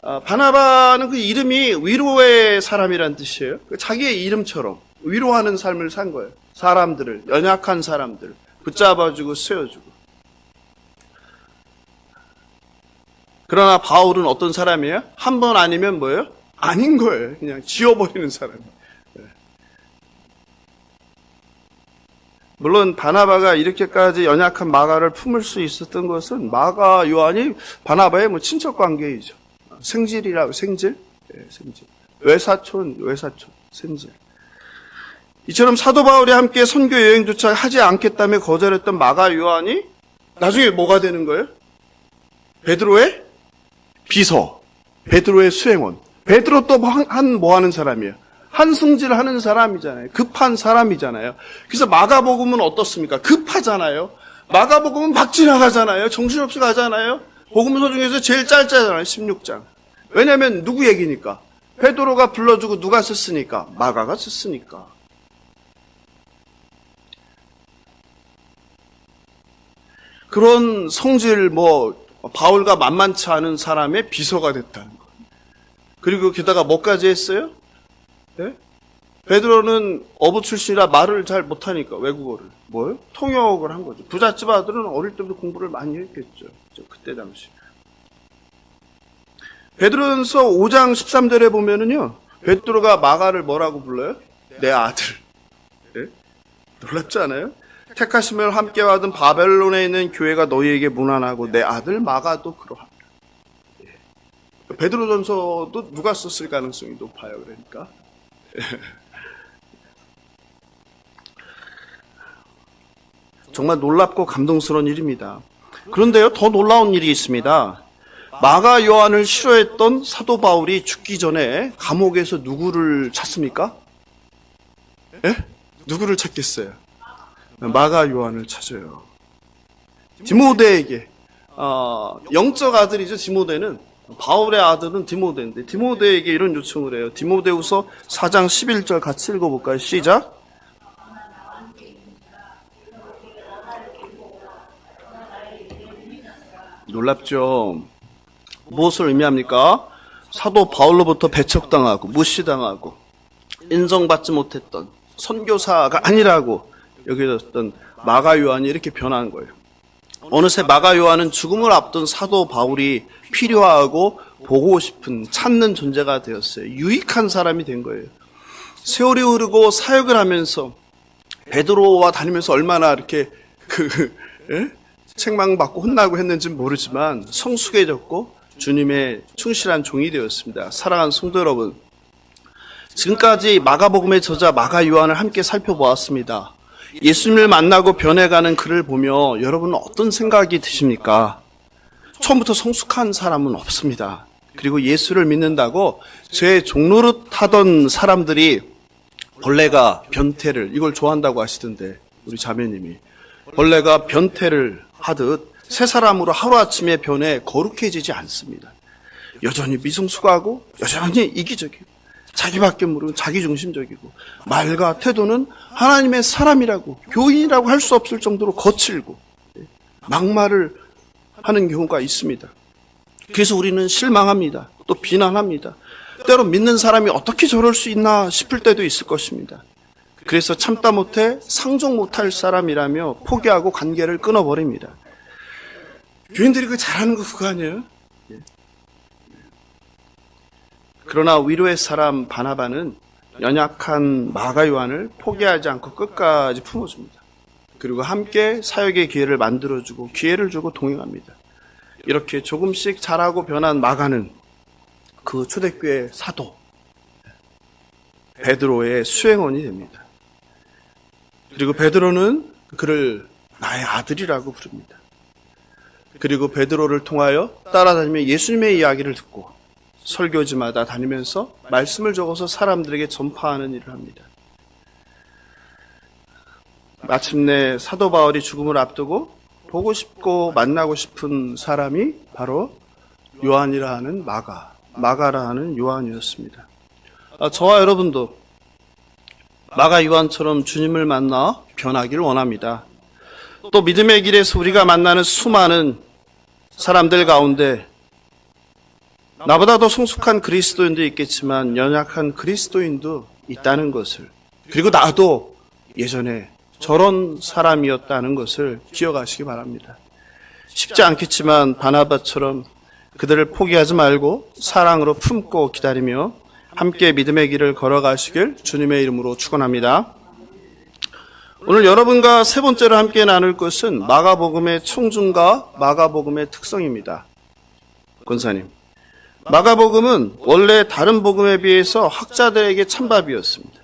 바나바는 그 이름이 위로의 사람이란 뜻이에요. 자기의 이름처럼 위로하는 삶을 산 거예요. 사람들을, 연약한 사람들 붙잡아주고 세워주고. 그러나 바울은 어떤 사람이에요? 한 번 아니면 뭐예요? 아닌 거예요. 그냥 지워버리는 사람이에요. 물론 바나바가 이렇게까지 연약한 마가를 품을 수 있었던 것은 마가 요한이 바나바의 친척 관계이죠. 생질이라고, 생질? 네, 생질. 외사촌, 생질. 이처럼 사도 바울이 함께 선교 여행조차 하지 않겠다며 거절했던 마가 요한이 나중에 뭐가 되는 거예요? 베드로의 비서, 베드로의 수행원. 베드로 또 뭐 하는 사람이에요? 한승질하는 사람이잖아요. 급한 사람이잖아요. 그래서 마가복음은 어떻습니까? 급하잖아요. 마가복음은 막 지나가잖아요. 정신없이 가잖아요. 복음서 중에서 제일 짧잖아요. 16장. 왜냐하면 누구 얘기니까? 베드로가 불러주고 누가 썼으니까? 마가가 썼으니까. 그런 성질 바울과 만만치 않은 사람의 비서가 됐다는 거예요. 그리고 게다가 뭐까지 했어요? 네? 베드로는 어부 출신이라 말을 잘 못하니까 외국어를 뭐요? 통역을 한 거죠. 부잣집 아들은 어릴 때부터 공부를 많이 했겠죠. 그때 당시. 베드로전서 5장 13절에 보면은요, 베드로가 마가를 뭐라고 불러요? 내 아들. 네? 놀랍지 않아요? 택하심을 함께 받은 바벨론에 있는 교회가 너희에게 문안하고 내 아들 마가도 그러하다. 예. 베드로전서도 누가 썼을 가능성이 높아요. 그러니까. 정말 놀랍고 감동스러운 일입니다. 그런데요, 더 놀라운 일이 있습니다. 마가 요한을 싫어했던 사도 바울이 죽기 전에 감옥에서 누구를 찾습니까? 예? 누구를 찾겠어요? 마가 요한을 찾아요. 디모데에게, 영적 아들이죠. 디모데는. 바울의 아들은 디모데인데 디모데에게 이런 요청을 해요. 디모데후서 4장 11절 같이 읽어볼까요? 시작. 놀랍죠. 무엇을 의미합니까? 사도 바울로부터 배척당하고 무시당하고 인정받지 못했던 선교사가 아니라고 여겨졌던 마가 요한이 이렇게 변한 거예요. 어느새 마가 요한은 죽음을 앞둔 사도 바울이 필요하고 보고 싶은 찾는 존재가 되었어요. 유익한 사람이 된 거예요. 세월이 흐르고 사역을 하면서 베드로와 다니면서 얼마나 이렇게 책망받고 혼나고 했는지는 모르지만 성숙해졌고 주님의 충실한 종이 되었습니다. 사랑하는 성도 여러분, 지금까지 마가복음의 저자 마가 요한을 함께 살펴보았습니다. 예수님을 만나고 변해가는 그를 보며 여러분은 어떤 생각이 드십니까? 처음부터 성숙한 사람은 없습니다. 그리고 예수를 믿는다고 제 종로릇 하던 사람들이 벌레가 변태를, 이걸 좋아한다고 하시던데 우리 자매님이 벌레가 변태를 하듯 새 사람으로 하루아침에 변해 거룩해지지 않습니다. 여전히 미성숙하고 여전히 이기적이고 자기밖에 모르고 자기중심적이고 말과 태도는 하나님의 사람이라고 교인이라고 할 수 없을 정도로 거칠고 막말을 하는 경우가 있습니다. 그래서 우리는 실망합니다. 또 비난합니다. 때로 믿는 사람이 어떻게 저럴 수 있나 싶을 때도 있을 것입니다. 그래서 참다 못해 상종 못할 사람이라며 포기하고 관계를 끊어버립니다. 교인들이 잘하는 거 그거 아니에요? 그러나 위로의 사람 바나바는 연약한 마가 요한을 포기하지 않고 끝까지 품어줍니다. 그리고 함께 사역의 기회를 만들어주고 기회를 주고 동행합니다. 이렇게 조금씩 자라고 변한 마가는 그 초대교회 사도 베드로의 수행원이 됩니다. 그리고 베드로는 그를 나의 아들이라고 부릅니다. 그리고 베드로를 통하여 따라다니며 예수님의 이야기를 듣고 설교지마다 다니면서 말씀을 적어서 사람들에게 전파하는 일을 합니다. 마침내 사도 바울이 죽음을 앞두고 보고 싶고 만나고 싶은 사람이 바로 요한이라 하는 마가라 하는 요한이었습니다. 저와 여러분도 마가 요한처럼 주님을 만나 변하기를 원합니다. 또 믿음의 길에서 우리가 만나는 수많은 사람들 가운데 나보다 더 성숙한 그리스도인도 있겠지만 연약한 그리스도인도 있다는 것을, 그리고 나도 예전에 저런 사람이었다는 것을 기억하시기 바랍니다. 쉽지 않겠지만 바나바처럼 그들을 포기하지 말고 사랑으로 품고 기다리며 함께 믿음의 길을 걸어가시길 주님의 이름으로 축원합니다. 오늘 여러분과 세 번째로 함께 나눌 것은 마가복음의 청중과 마가복음의 특성입니다. 권사님, 마가복음은 원래 다른 복음에 비해서 학자들에게 찬밥이었습니다.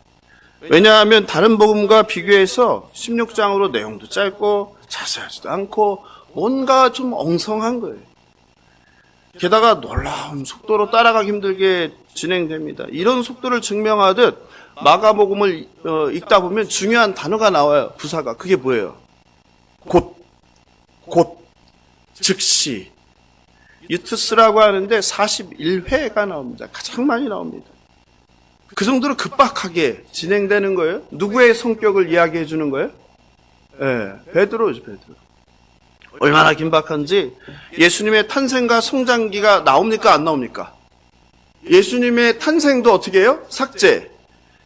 왜냐하면 다른 복음과 비교해서 16장으로 내용도 짧고 자세하지도 않고 뭔가 좀 엉성한 거예요. 게다가 놀라운 속도로 따라가기 힘들게 진행됩니다. 이런 속도를 증명하듯 마가복음을 읽다 보면 중요한 단어가 나와요. 부사가. 그게 뭐예요? 곧, 즉시. 유투스라고 하는데 41회가 나옵니다. 가장 많이 나옵니다. 그 정도로 급박하게 진행되는 거예요. 누구의 성격을 이야기해 주는 거예요? 베드로죠, 베드로. 얼마나 긴박한지. 예수님의 탄생과 성장기가 나옵니까, 안 나옵니까? 예수님의 탄생도 어떻게 해요? 삭제.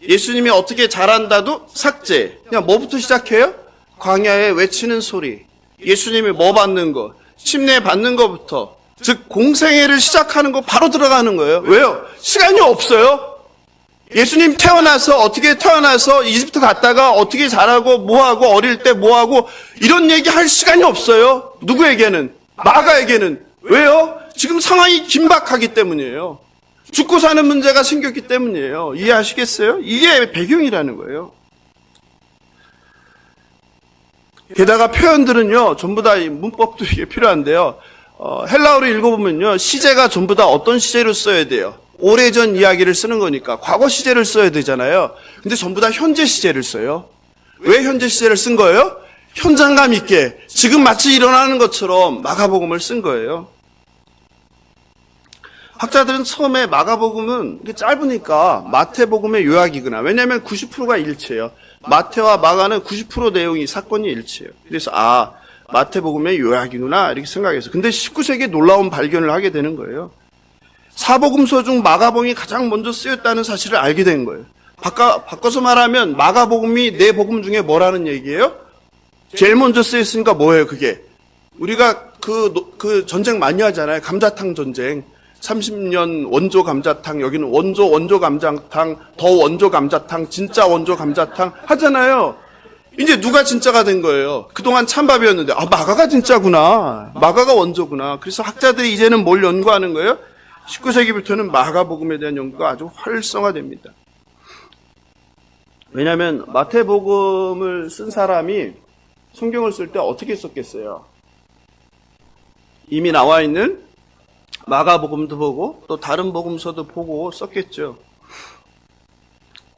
예수님이 어떻게 자란다도 삭제. 그냥 뭐부터 시작해요? 광야에 외치는 소리. 예수님이 뭐 받는 거, 침례 받는 거부터, 즉 공생애를 시작하는 거 바로 들어가는 거예요. 왜요? 시간이 없어요. 예수님 태어나서 어떻게 태어나서 이집트 갔다가 어떻게 자라고 뭐하고 어릴 때 뭐하고 이런 얘기 할 시간이 없어요. 누구에게는? 마가에게는. 왜요? 지금 상황이 긴박하기 때문이에요. 죽고 사는 문제가 생겼기 때문이에요. 이해하시겠어요? 이게 배경이라는 거예요. 게다가 표현들은요, 전부 다 문법도 이게 필요한데요. 헬라어로 읽어보면요, 시제가 전부 다 어떤 시제로 써야 돼요? 오래전 이야기를 쓰는 거니까 과거 시제를 써야 되잖아요. 근데 전부 다 현재 시제를 써요. 왜 현재 시제를 쓴 거예요? 현장감 있게 지금 마치 일어나는 것처럼 마가복음을 쓴 거예요. 학자들은 처음에 마가복음은 짧으니까 마태복음의 요약이구나. 왜냐하면 90%가 일치해요. 마태와 마가는 90% 내용이 사건이 일치해요. 그래서 마태복음의 요약이구나 이렇게 생각해서. 근데 19세기에 놀라운 발견을 하게 되는 거예요. 사복음서 중 마가복음이 가장 먼저 쓰였다는 사실을 알게 된 거예요. 바꿔서 말하면 마가복음이 네 복음 중에 뭐라는 얘기예요? 제일 먼저 쓰였으니까 뭐예요, 그게? 우리가 그 전쟁 많이 하잖아요. 감자탕 전쟁. 30년 원조 감자탕, 여기는 원조 감자탕, 더 원조 감자탕, 진짜 원조 감자탕 하잖아요. 이제 누가 진짜가 된 거예요? 그동안 찬밥이었는데, 마가가 진짜구나. 마가가 원조구나. 그래서 학자들이 이제는 뭘 연구하는 거예요? 19세기부터는 마가복음에 대한 연구가 아주 활성화됩니다. 왜냐하면 마태복음을 쓴 사람이 성경을 쓸 때 어떻게 썼겠어요? 이미 나와 있는 마가복음도 보고 또 다른 복음서도 보고 썼겠죠.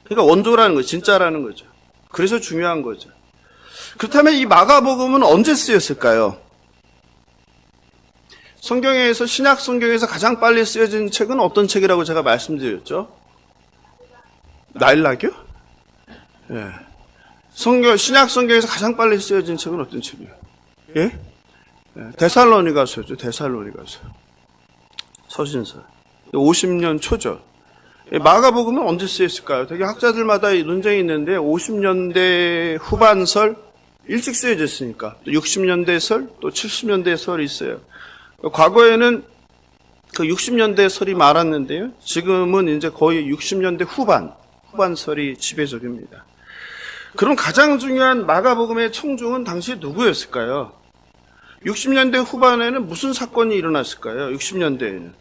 그러니까 원조라는 거죠. 진짜라는 거죠. 그래서 중요한 거죠. 그렇다면 이 마가복음은 언제 쓰였을까요? 성경에서, 신약 성경에서 가장 빨리 쓰여진 책은 어떤 책이라고 제가 말씀드렸죠? 나일락이요? 예. 신약 성경에서 가장 빨리 쓰여진 책은 어떤 책이에요? 예? 데살로니가서죠. 데살로니가서. 서신서. 50년 초죠. 마가복음은 언제 쓰였을까요? 되게 학자들마다 논쟁이 있는데 50년대 후반설, 일찍 쓰여졌으니까. 또 60년대 설, 또 70년대 설이 있어요. 과거에는 그 60년대 설이 많았는데요. 지금은 이제 거의 60년대 후반설이 지배적입니다. 그럼 가장 중요한 마가복음의 청중은 당시 누구였을까요? 60년대 후반에는 무슨 사건이 일어났을까요? 60년대에는.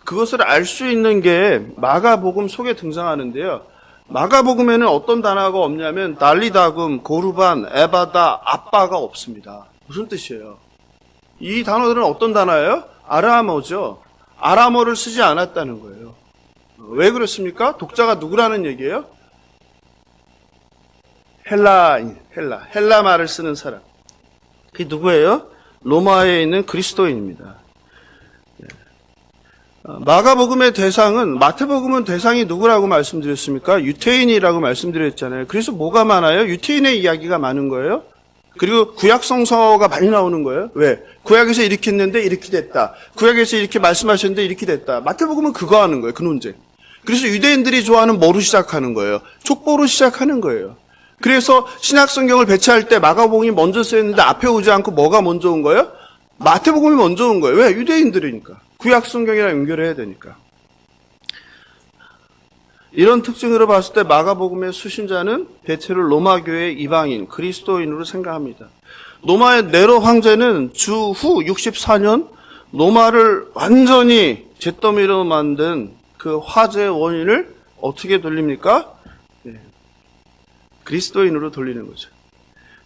그것을 알 수 있는 게 마가복음 속에 등장하는데요. 마가복음에는 어떤 단어가 없냐면 달리다금, 고르반, 에바다, 아빠가 없습니다. 무슨 뜻이에요? 이 단어들은 어떤 단어예요? 아람어죠. 아람어를 쓰지 않았다는 거예요. 왜 그렇습니까? 독자가 누구라는 얘기예요? 헬라 말을 쓰는 사람. 그게 누구예요? 로마에 있는 그리스도인입니다. 마가복음의 대상은, 마태복음은 대상이 누구라고 말씀드렸습니까? 유태인이라고 말씀드렸잖아요. 그래서 뭐가 많아요? 유태인의 이야기가 많은 거예요. 그리고 구약 성서가 많이 나오는 거예요. 왜? 구약에서 이렇게 했는데 이렇게 됐다. 구약에서 이렇게 말씀하셨는데 이렇게 됐다. 마태복음은 그거 하는 거예요. 그 논쟁. 그래서 유대인들이 좋아하는 뭐로 시작하는 거예요? 족보로 시작하는 거예요. 그래서 신약 성경을 배치할 때 마가복음이 먼저 쓰였는데 앞에 오지 않고 뭐가 먼저 온 거예요? 마태복음이 먼저 온 거예요. 왜? 유대인들이니까. 구약 성경이랑 연결해야 되니까. 이런 특징으로 봤을 때 마가복음의 수신자는 대체로 로마교의 이방인, 그리스도인으로 생각합니다. 로마의 네로 황제는 주후 64년 로마를 완전히 잿더미로 만든 그 화제의 원인을 어떻게 돌립니까? 그리스도인으로 돌리는 거죠.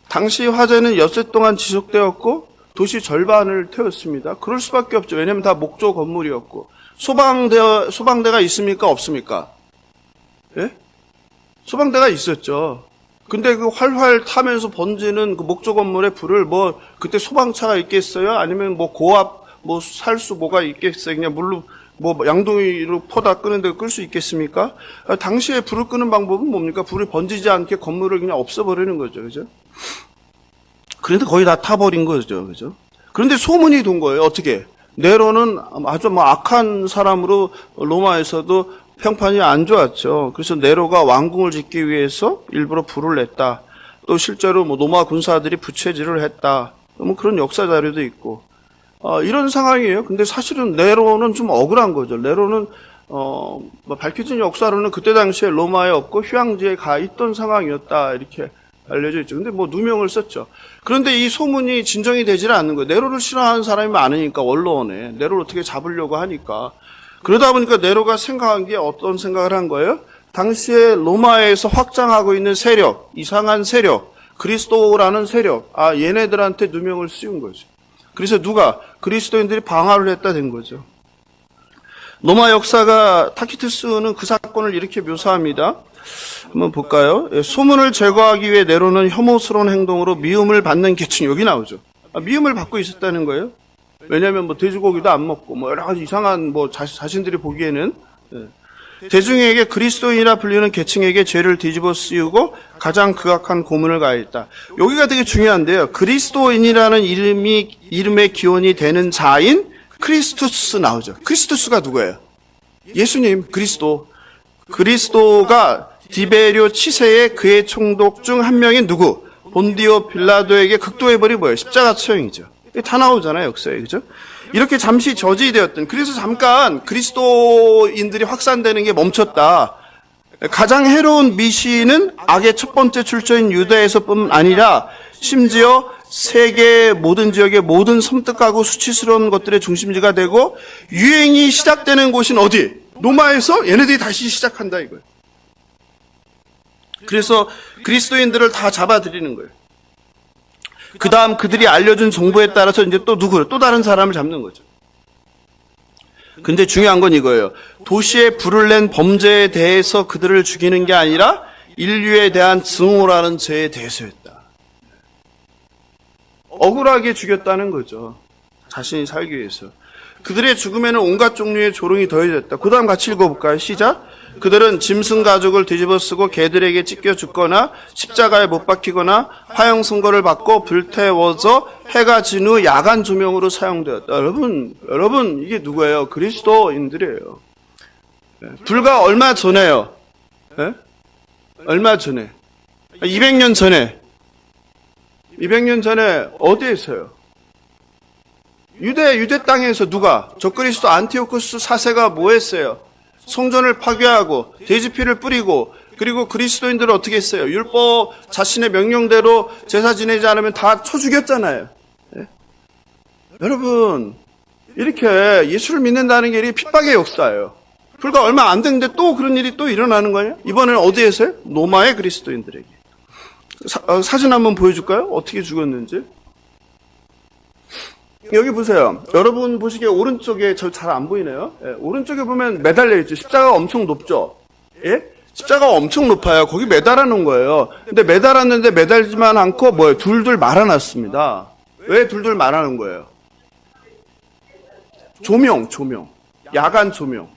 당시 화재는 엿새 동안 지속되었고 도시 절반을 태웠습니다. 그럴 수밖에 없죠. 왜냐하면 다 목조 건물이었고. 소방대가 있습니까? 없습니까? 예? 소방대가 있었죠. 근데 그 활활 타면서 번지는 그 목조 건물에 불을 그때 소방차가 있겠어요? 아니면 고압, 살수 뭐가 있겠어요? 그냥 물로 양동이로 퍼다 끄는데 끌 수 있겠습니까? 당시에 불을 끄는 방법은 뭡니까? 불이 번지지 않게 건물을 그냥 없애버리는 거죠. 그죠? 그런데 거의 다 타버린 거죠. 그죠? 그런데 소문이 돈 거예요. 어떻게? 네로는 아주 악한 사람으로 로마에서도 평판이 안 좋았죠. 그래서 네로가 왕궁을 짓기 위해서 일부러 불을 냈다. 또 실제로 로마 군사들이 부채질을 했다. 그런 역사 자료도 있고. 이런 상황이에요. 근데 사실은 네로는 좀 억울한 거죠. 네로는 밝혀진 역사로는 그때 당시에 로마에 없고 휴양지에 가 있던 상황이었다. 이렇게 알려져 있죠. 근데 누명을 썼죠. 그런데 이 소문이 진정이 되질 않는 거예요. 네로를 싫어하는 사람이 많으니까, 원로원에. 네로를 어떻게 잡으려고 하니까. 그러다 보니까 네로가 생각한 게 어떤 생각을 한 거예요? 당시에 로마에서 확장하고 있는 세력, 이상한 세력, 그리스도라는 세력, 얘네들한테 누명을 씌운 거죠. 그래서 그리스도인들이 방화를 했다 된 거죠. 로마 역사가 타키투스는 그 사건을 이렇게 묘사합니다. 한번 볼까요? 소문을 제거하기 위해 네로는 혐오스러운 행동으로 미움을 받는 계층, 여기 나오죠. 미움을 받고 있었다는 거예요. 왜냐하면 돼지고기도 안 먹고 여러 가지 이상한 자신들이 보기에는 대중에게 그리스도인이라 불리는 계층에게 죄를 뒤집어 씌우고 가장 극악한 고문을 가했다. 여기가 되게 중요한데요. 그리스도인이라는 이름의 기원이 되는 자인 크리스투스 나오죠. 크리스투스가 누구예요? 예수님, 그리스도가 디베리오 치세의 그의 총독 중 한 명인 누구? 본디오 빌라도에게 극도해버린 뭐예요? 십자가 처형이죠. 다 나오잖아요, 역사에. 그죠? 이렇게 잠시 저지되었던, 그래서 잠깐 그리스도인들이 확산되는 게 멈췄다. 가장 해로운 미시는 악의 첫 번째 출처인 유다에서뿐 아니라 심지어 세계 모든 지역의 모든 섬뜩하고 수치스러운 것들의 중심지가 되고 유행이 시작되는 곳인 어디? 로마에서 얘네들이 다시 시작한다 이거예요. 그래서 그리스도인들을 다 잡아들이는 거예요. 그 다음 그들이 알려준 정보에 따라서 이제 또 다른 사람을 잡는 거죠. 근데 중요한 건 이거예요. 도시에 불을 낸 범죄에 대해서 그들을 죽이는 게 아니라 인류에 대한 증오라는 죄에 대해서였다. 억울하게 죽였다는 거죠. 자신이 살기 위해서. 그들의 죽음에는 온갖 종류의 조롱이 더해졌다. 그 다음 같이 읽어볼까요? 시작. 그들은 짐승 가죽을 뒤집어 쓰고 개들에게 찢겨 죽거나 십자가에 못 박히거나 화형 선고를 받고 불태워져 해가 진 후 야간 조명으로 사용되었다. 여러분 이게 누구예요? 그리스도인들이에요. 불과 얼마 전에요. 네? 얼마 전에 200년 전에 어디에서요? 유대 땅에서 누가? 적그리스도 안티오쿠스 4세가 뭐 했어요? 성전을 파괴하고 돼지피를 뿌리고 그리고 그리스도인들을 어떻게 했어요? 율법 자신의 명령대로 제사 지내지 않으면 다 쳐 죽였잖아요. 네? 여러분 이렇게 예수를 믿는다는 게 핍박의 역사예요. 불과 얼마 안 됐는데 또 그런 일이 또 일어나는 거예요? 이번에는 어디에서요? 로마의 그리스도인들에게. 사진 한번 보여줄까요? 어떻게 죽었는지. 여기 보세요. 여러분 보시기에 오른쪽에 저 잘 안 보이네요. 예, 오른쪽에 보면 매달려 있죠. 십자가가 엄청 높죠. 예? 십자가가 엄청 높아요. 거기 매달아 놓은 거예요. 근데 매달았는데 매달지만 않고 둘둘 말아놨습니다. 왜 둘둘 말아놓은 거예요? 조명. 야간 조명.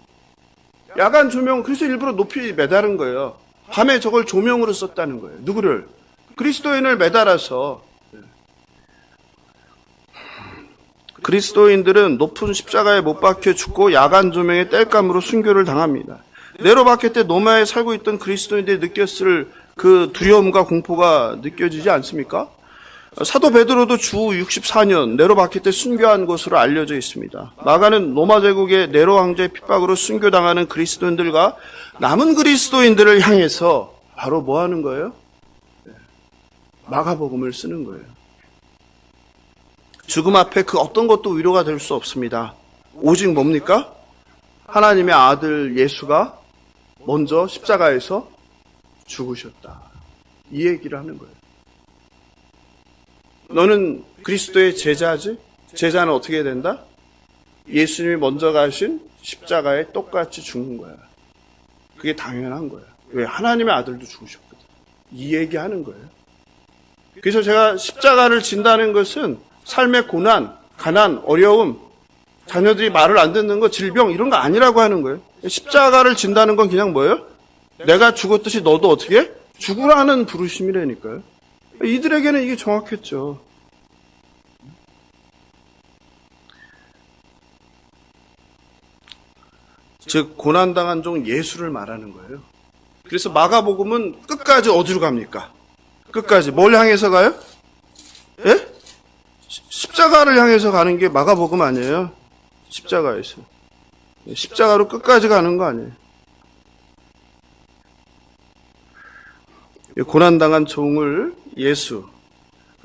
야간 조명, 그래서 일부러 높이 매다른 거예요. 밤에 저걸 조명으로 썼다는 거예요. 누구를? 그리스도인을 매달아서. 그리스도인들은 높은 십자가에 못 박혀 죽고 야간 조명의 땔감으로 순교를 당합니다. 네로 박해 때 로마에 살고 있던 그리스도인들이 느꼈을 그 두려움과 공포가 느껴지지 않습니까? 사도 베드로도 주 64년 네로 박해 때 순교한 것으로 알려져 있습니다. 마가는 로마 제국의 네로 황제의 핍박으로 순교당하는 그리스도인들과 남은 그리스도인들을 향해서 바로 뭐 하는 거예요? 마가복음을 쓰는 거예요. 죽음 앞에 그 어떤 것도 위로가 될 수 없습니다. 오직 뭡니까? 하나님의 아들 예수가 먼저 십자가에서 죽으셨다. 이 얘기를 하는 거예요. 너는 그리스도의 제자지? 제자는 어떻게 해야 된다? 예수님이 먼저 가신 십자가에 똑같이 죽는 거야. 그게 당연한 거야. 왜? 하나님의 아들도 죽으셨거든. 이 얘기하는 거예요. 그래서 제가 십자가를 진다는 것은 삶의 고난, 가난, 어려움, 자녀들이 말을 안 듣는 거, 질병 이런 거 아니라고 하는 거예요. 십자가를 진다는 건 그냥 뭐예요? 내가 죽었듯이 너도 어떻게 해? 죽으라는 부르심이라니까요. 이들에게는 이게 정확했죠. 즉 고난당한 종 예수를 말하는 거예요. 그래서 마가복음은 끝까지 어디로 갑니까? 끝까지 뭘 향해서 가요? 예? 십자가를 향해서 가는 게 마가복음 아니에요. 십자가에서. 십자가로 끝까지 가는 거 아니에요. 고난당한 종을 예수,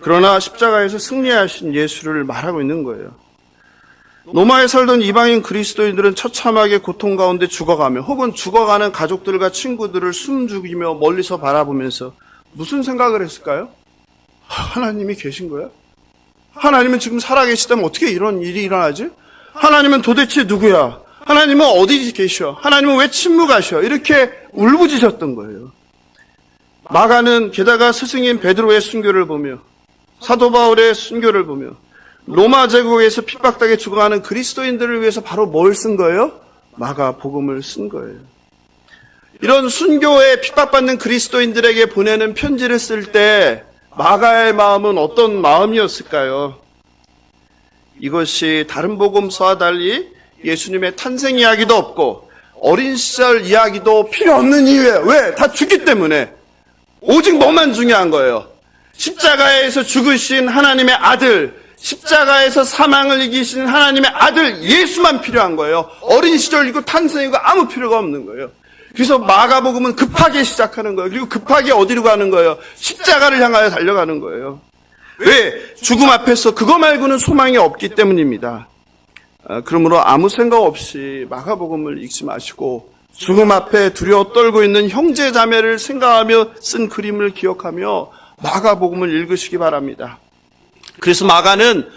그러나 십자가에서 승리하신 예수를 말하고 있는 거예요. 로마에 살던 이방인 그리스도인들은 처참하게 고통 가운데 죽어가며 혹은 죽어가는 가족들과 친구들을 숨죽이며 멀리서 바라보면서 무슨 생각을 했을까요? 하나님이 계신 거야? 하나님은 지금 살아계시다면 어떻게 이런 일이 일어나지? 하나님은 도대체 누구야? 하나님은 어디 계셔? 하나님은 왜 침묵하셔? 이렇게 울부짖었던 거예요. 마가는 게다가 스승인 베드로의 순교를 보며 사도 바울의 순교를 보며 로마 제국에서 핍박당해 죽어가는 그리스도인들을 위해서 바로 뭘 쓴 거예요? 마가복음을 쓴 거예요. 이런 순교에 핍박받는 그리스도인들에게 보내는 편지를 쓸 때 마가의 마음은 어떤 마음이었을까요? 이것이 다른 복음서와 달리 예수님의 탄생 이야기도 없고 어린 시절 이야기도 필요 없는 이유예요. 왜? 다 죽기 때문에. 오직 뭐만 중요한 거예요? 십자가에서 죽으신 하나님의 아들, 십자가에서 사망을 이기신 하나님의 아들 예수만 필요한 거예요. 어린 시절이고 탄생이고 아무 필요가 없는 거예요. 그래서 마가복음은 급하게 시작하는 거예요. 그리고 급하게 어디로 가는 거예요? 십자가를 향하여 달려가는 거예요. 왜? 죽음 앞에서 그거 말고는 소망이 없기 때문입니다. 그러므로 아무 생각 없이 마가복음을 읽지 마시고 죽음 앞에 두려워 떨고 있는 형제 자매를 생각하며 쓴 그림을 기억하며 마가복음을 읽으시기 바랍니다. 그래서 마가는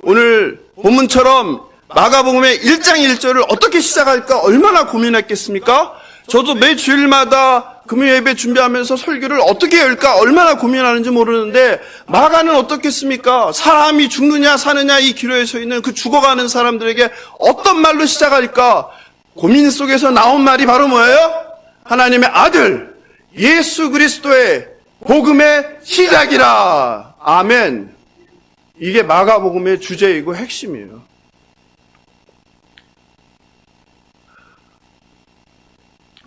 오늘 본문처럼 마가복음의 1장 1절을 어떻게 시작할까 얼마나 고민했겠습니까? 저도 매 주일마다 금요 예배 준비하면서 설교를 어떻게 열까 얼마나 고민하는지 모르는데 마가는 어떻겠습니까? 사람이 죽느냐 사느냐 이 기로에 서 있는 그 죽어가는 사람들에게 어떤 말로 시작할까? 고민 속에서 나온 말이 바로 뭐예요? 하나님의 아들 예수 그리스도의 복음의 시작이라. 아멘. 이게 마가복음의 주제이고 핵심이에요.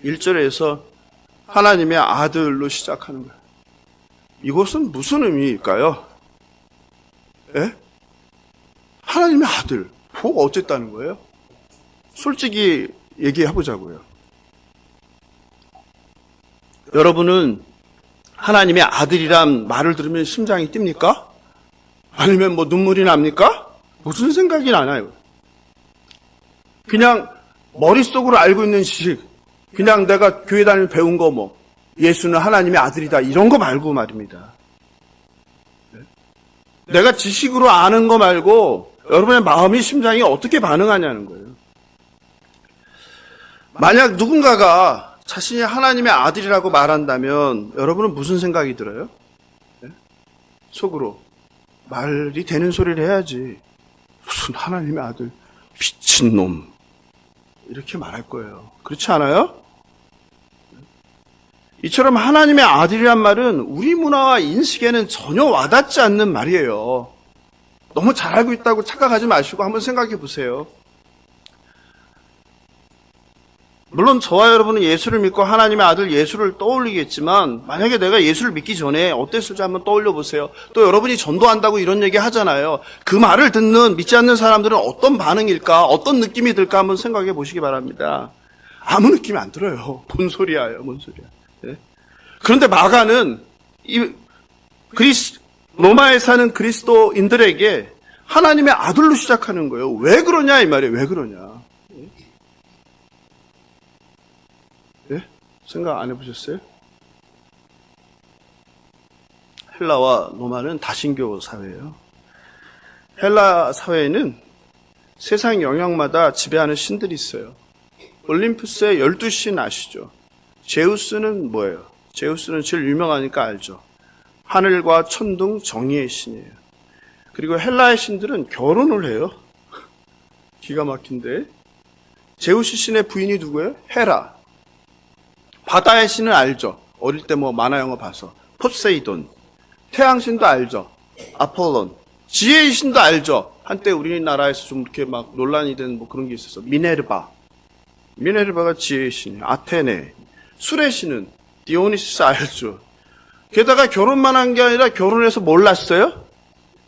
(1절에서) 하나님의 아들로 시작하는 거예요. 이것은 무슨 의미일까요? 예? 하나님의 아들. 뭐가 어쨌다는 거예요? 솔직히 얘기해보자고요. 여러분은 하나님의 아들이란 말을 들으면 심장이 뜁니까? 아니면 뭐 눈물이 납니까? 무슨 생각이 나나요? 그냥 머릿속으로 알고 있는 지식, 그냥 내가 교회 다니면서 배운 거 뭐 예수는 하나님의 아들이다 이런 거 말고 말입니다. 내가 지식으로 아는 거 말고 여러분의 마음이 심장이 어떻게 반응하냐는 거예요. 만약 누군가가 자신이 하나님의 아들이라고 말한다면 여러분은 무슨 생각이 들어요? 속으로 말이 되는 소리를 해야지. 무슨 하나님의 아들, 미친놈. 이렇게 말할 거예요. 그렇지 않아요? 이처럼 하나님의 아들이란 말은 우리 문화와 인식에는 전혀 와닿지 않는 말이에요. 너무 잘 알고 있다고 착각하지 마시고 한번 생각해 보세요. 물론 저와 여러분은 예수를 믿고 하나님의 아들 예수를 떠올리겠지만 만약에 내가 예수를 믿기 전에 어땠을지 한번 떠올려 보세요. 또 여러분이 전도한다고 이런 얘기 하잖아요. 그 말을 듣는 믿지 않는 사람들은 어떤 반응일까, 어떤 느낌이 들까 한번 생각해 보시기 바랍니다. 아무 느낌이 안 들어요. 뭔 소리야요, 뭔 소리야. 네? 그런데 마가는 로마에 사는 그리스도인들에게 하나님의 아들로 시작하는 거예요. 왜 그러냐 이 말이에요. 왜 그러냐. 예? 생각 안 해보셨어요? 헬라와 로마는 다신교 사회예요. 헬라 사회에는 세상 영역마다 지배하는 신들이 있어요. 올림푸스의 12신 아시죠? 제우스는 뭐예요? 제우스는 제일 유명하니까 알죠. 하늘과 천둥 정의의 신이에요. 그리고 헬라의 신들은 결혼을 해요. 기가 막힌데. 제우스 신의 부인이 누구예요? 헤라. 바다의 신은 알죠. 어릴 때 뭐 만화 영화 봐서. 포세이돈. 태양신도 알죠. 아폴론. 지혜의 신도 알죠. 한때 우리나라에서 좀 이렇게 막 논란이 된 뭐 그런 게 있었어. 미네르바. 미네르바가 지혜의 신이에요. 아테네. 술의 신은 디오니시스 알죠. 게다가 결혼만 한 게 아니라 결혼해서 뭘 낳았어요?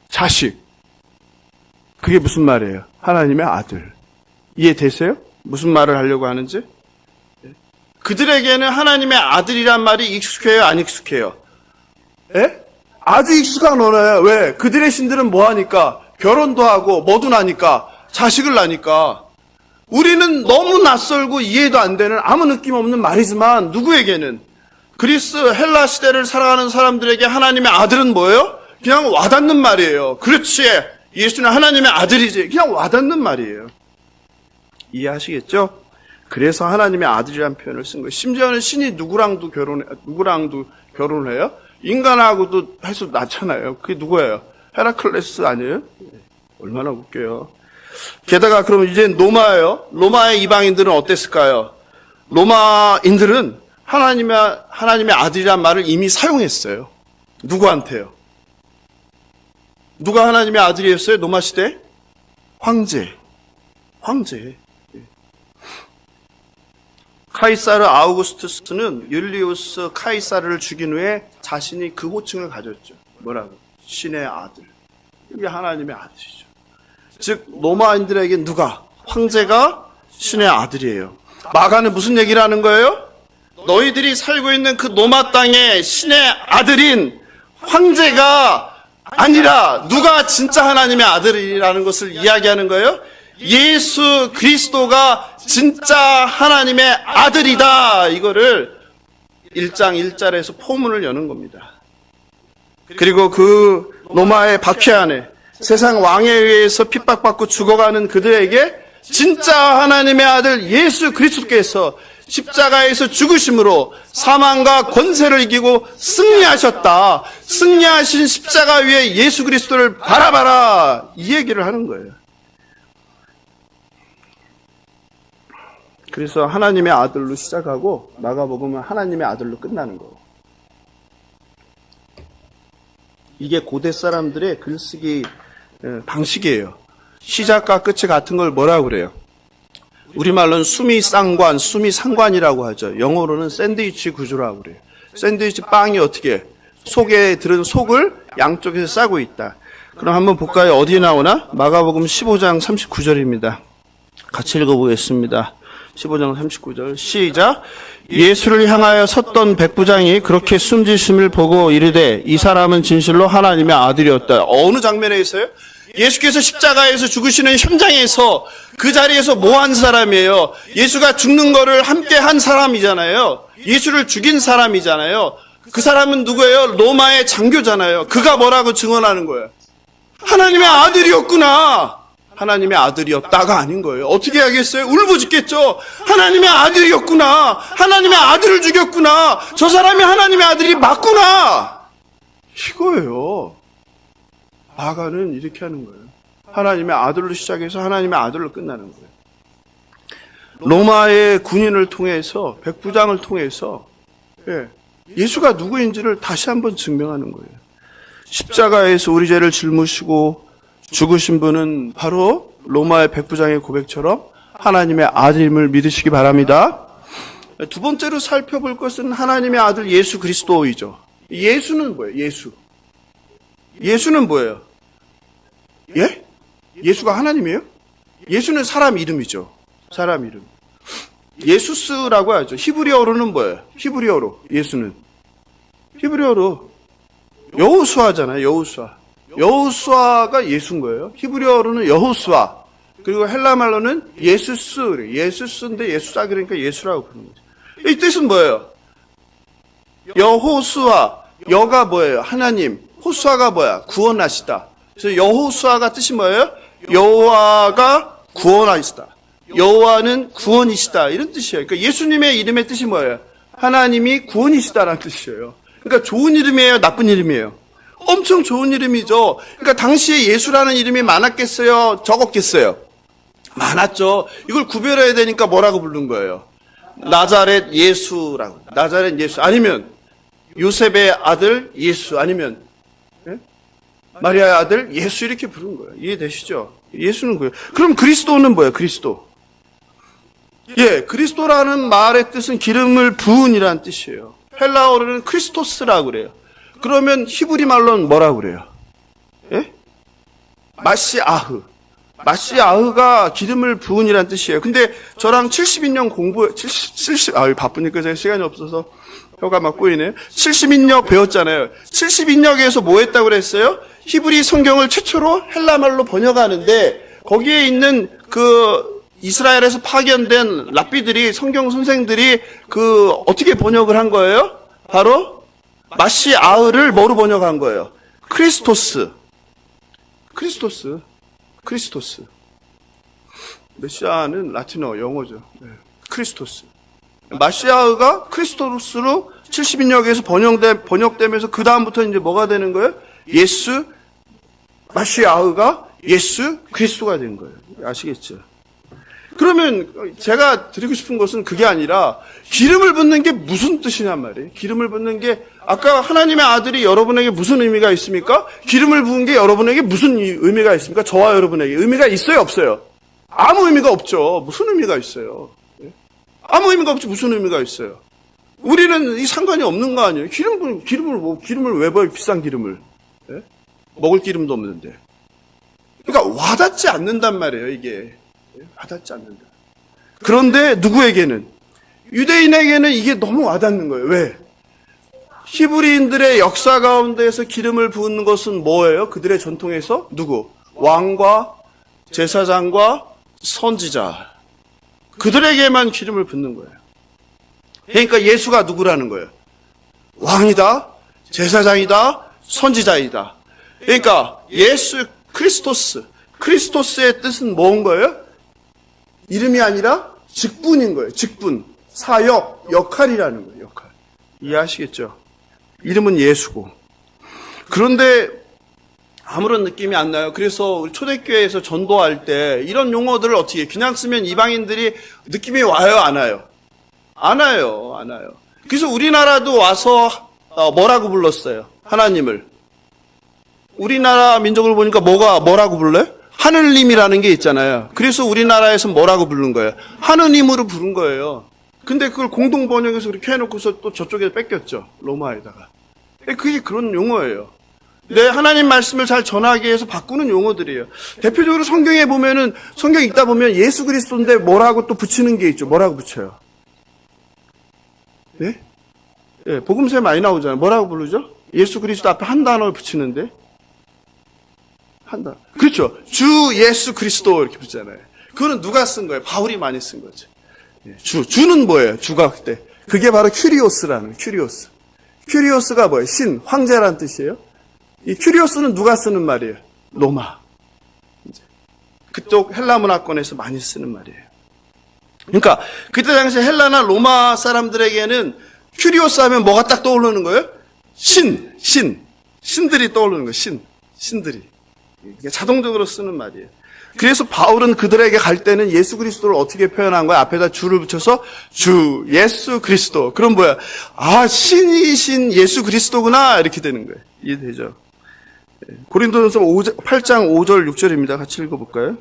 자식. 그게 무슨 말이에요? 하나님의 아들. 이해되세요? 무슨 말을 하려고 하는지? 그들에게는 하나님의 아들이란 말이 익숙해요? 안 익숙해요? 예? 아주 익숙한 언어예요. 왜? 그들의 신들은 뭐 하니까? 결혼도 하고 뭐도 나니까. 자식을 낳으니까. 우리는 너무 낯설고 이해도 안 되는 아무 느낌 없는 말이지만 누구에게는 그리스 헬라 시대를 살아가는 사람들에게 하나님의 아들은 뭐예요? 그냥 와닿는 말이에요. 그렇지. 예수는 하나님의 아들이지. 그냥 와닿는 말이에요. 이해하시겠죠? 그래서 하나님의 아들이라는 표현을 쓴 거예요. 심지어는 신이 누구랑도 결혼을 해요? 인간하고도 할 수 낳잖아요. 그게 누구예요? 헤라클레스 아니에요? 얼마나 웃겨요. 게다가 그럼 이제 로마예요. 로마의 이방인들은 어땠을까요? 로마인들은 하나님의 아들이란 말을 이미 사용했어요. 누구한테요? 누가 하나님의 아들이었어요? 로마 시대? 황제. 카이사르 아우구스투스는 율리우스 카이사르를 죽인 후에 자신이 그 호칭을 가졌죠. 뭐라고? 신의 아들. 이게 하나님의 아들이죠. 즉 로마인들에게 누가? 황제가 신의 아들이에요. 마가는 무슨 얘기를 하는 거예요? 너희들이 살고 있는 그 로마 땅의 신의 아들인 황제가 아니라 누가 진짜 하나님의 아들이라는 것을 이야기하는 거예요? 예수 그리스도가 진짜 하나님의 아들이다. 이거를 1장 1절에서 포문을 여는 겁니다. 그리고 그 로마의 박해 안에 세상 왕에 의해서 핍박받고 죽어가는 그들에게 진짜 하나님의 아들 예수 그리스도께서 십자가에서 죽으심으로 사망과 권세를 이기고 승리하셨다. 승리하신 십자가 위에 예수 그리스도를 바라봐라. 이 얘기를 하는 거예요. 그래서 하나님의 아들로 시작하고 마가복음은 하나님의 아들로 끝나는 거예요. 이게 고대 사람들의 글쓰기 방식이에요. 시작과 끝이 같은 걸 뭐라고 그래요? 우리말로는 수미상관, 수미상관이라고 하죠. 영어로는 샌드위치 구조라고 그래요. 샌드위치 빵이 어떻게 속에 들은 속을 양쪽에서 싸고 있다. 그럼 한번 볼까요? 어디에 나오나? 마가복음 15장 39절입니다. 같이 읽어보겠습니다. 15장 39절 시작. 예수를 향하여 섰던 백부장이 그렇게 숨지심을 보고 이르되 이 사람은 진실로 하나님의 아들이었다. 어느 장면에 있어요? 예수께서 십자가에서 죽으시는 현장에서 그 자리에서 뭐 한 사람이에요? 예수가 죽는 거를 함께 한 사람이잖아요. 예수를 죽인 사람이잖아요. 그 사람은 누구예요? 로마의 장교잖아요. 그가 뭐라고 증언하는 거예요? 하나님의 아들이었구나. 하나님의 아들이었다가 아닌 거예요. 어떻게 하겠어요? 울부짖겠죠. 하나님의 아들이었구나. 하나님의 아들을 죽였구나. 저 사람이 하나님의 아들이 맞구나. 이거예요. 마가는 이렇게 하는 거예요. 하나님의 아들로 시작해서 하나님의 아들로 끝나는 거예요. 로마의 군인을 통해서, 백부장을 통해서 예수가 누구인지를 다시 한번 증명하는 거예요. 십자가에서 우리 죄를 짊으시고 죽으신 분은 바로 로마의 백부장의 고백처럼 하나님의 아들임을 믿으시기 바랍니다. 두 번째로 살펴볼 것은 하나님의 아들 예수 그리스도이죠. 예수는 뭐예요? 예수는 뭐예요? 예? 예수가 하나님이에요? 예수는 사람 이름이죠. 사람 이름. 예수스라고 하죠. 히브리어로는 뭐예요? 히브리어로 예수는. 히브리어로 여호수아잖아요. 여호수아가 예수인 거예요. 히브리어로는 여호수아. 그리고 헬라 말로는 예수스. 예수스인데 예수사 그러니까 예수라고 부르는 거죠. 이 뜻은 뭐예요? 여호수아. 여가 뭐예요? 하나님. 호수아가 뭐야? 구원하시다. 그래서 여호수아가 뜻이 뭐예요? 여호와가 구원하시다. 여호와는 구원이시다. 이런 뜻이에요. 그러니까 예수님의 이름의 뜻이 뭐예요? 하나님이 구원이시다라는 뜻이에요. 그러니까 좋은 이름이에요? 나쁜 이름이에요? 엄청 좋은 이름이죠. 그러니까 당시에 예수라는 이름이 많았겠어요? 적었겠어요? 많았죠. 이걸 구별해야 되니까 뭐라고 부른 거예요? 나자렛 예수라고. 나자렛 예수. 아니면 요셉의 아들 예수. 아니면 마리아의 아들 예수 이렇게 부른 거예요. 이해되시죠? 예수는 그래요. 그럼 그리스도는 뭐예요? 그리스도. 그리스도라는 말의 뜻은 기름을 부은이라는 뜻이에요. 헬라어로는 크리스토스라고 그래요. 그러면 히브리 말로는 뭐라고 그래요? 마시아흐. 마시아흐가 기름을 부은이라는 뜻이에요. 근데 저랑 70인역 바쁘니까 제가 시간이 없어서 혀가 막 꼬이네요. 70인역 배웠잖아요. 70인역에서 뭐 했다고 그랬어요? 히브리 성경을 최초로 헬라말로 번역하는데 거기에 있는 이스라엘에서 파견된 랍비들이 성경 선생들이 어떻게 번역을 한 거예요? 바로 마시아흐를 뭐로 번역한 거예요? 크리스토스. 메시아는 라틴어 영어죠. 크리스토스. 마시아흐가 크리스토스로 70인역에서 번역되면서 그 다음부터 이제 뭐가 되는 거예요? 마시아흐가 예수 그리스도가 된 거예요. 아시겠죠? 그러면 제가 드리고 싶은 것은 그게 아니라 기름을 붓는 게 무슨 뜻이냔 말이에요. 기름을 붓는 게 아까 하나님의 아들이 여러분에게 무슨 의미가 있습니까? 기름을 부은 게 여러분에게 무슨 의미가 있습니까? 저와 여러분에게 의미가 있어요, 없어요? 아무 의미가 없죠. 무슨 의미가 있어요? 아무 의미가 없지 무슨 의미가 있어요? 우리는 이 상관이 없는 거 아니에요? 기름을 왜 봐요? 비싼 기름을. 먹을 기름도 없는데. 그러니까 와닿지 않는단 말이에요, 이게. 와닿지 않는다. 그런데 누구에게는? 유대인에게는 이게 너무 와닿는 거예요. 왜? 히브리인들의 역사 가운데에서 기름을 부은 것은 뭐예요? 그들의 전통에서? 누구? 왕과 제사장과 선지자. 그들에게만 기름을 붓는 거예요. 그러니까 예수가 누구라는 거예요? 왕이다, 제사장이다, 선지자이다. 그러니까 예수 크리스토스의 뜻은 뭔 거예요? 이름이 아니라 직분인 거예요. 직분, 사역, 역할이라는 거예요. 역할. 이해하시겠죠? 이름은 예수고. 그런데 아무런 느낌이 안 나요. 그래서 우리 초대교회에서 전도할 때 이런 용어들을 어떻게 그냥 쓰면 이방인들이 느낌이 와요, 안 와요? 안 와요. 그래서 우리나라도 와서 뭐라고 불렀어요? 하나님을. 우리나라 민족을 보니까 뭐라고 불러요? 하느님이라는 게 있잖아요. 그래서 우리나라에서 뭐라고 부른 거예요? 하느님으로 부른 거예요. 근데 그걸 공동 번역해서 그렇게 해놓고서 또 저쪽에 뺏겼죠. 로마에다가. 그게 그런 용어예요. 내 하나님 말씀을 잘 전하기 위해서 바꾸는 용어들이에요. 대표적으로 성경에 보면은, 성경 읽다 보면 예수 그리스도인데 뭐라고 또 붙이는 게 있죠. 뭐라고 붙여요? 네? 복음서에 많이 나오잖아요. 뭐라고 부르죠? 예수 그리스도 앞에 한 단어를 붙이는데. 한 단어. 그렇죠. 주 예수 그리스도 이렇게 붙잖아요. 그거는 누가 쓴 거예요? 바울이 많이 쓴 거죠. 주는 뭐예요? 주가 그때. 그게 바로 큐리오스라는, 큐리오스. 큐리오스가 뭐예요? 신, 황제라는 뜻이에요. 이 큐리오스는 누가 쓰는 말이에요? 로마. 그쪽 헬라 문화권에서 많이 쓰는 말이에요. 그러니까 그때 당시 헬라나 로마 사람들에게는 큐리오스 하면 뭐가 딱 떠오르는 거예요? 신들이 떠오르는 거예요. 신들이. 이게 자동적으로 쓰는 말이에요. 그래서 바울은 그들에게 갈 때는 예수 그리스도를 어떻게 표현한 거야? 앞에다 주를 붙여서 주 예수 그리스도. 그럼 뭐야? 아, 신이신 예수 그리스도구나 이렇게 되는 거예요. 이해되죠? 고린도전서 8장 5절 6절입니다. 같이 읽어볼까요?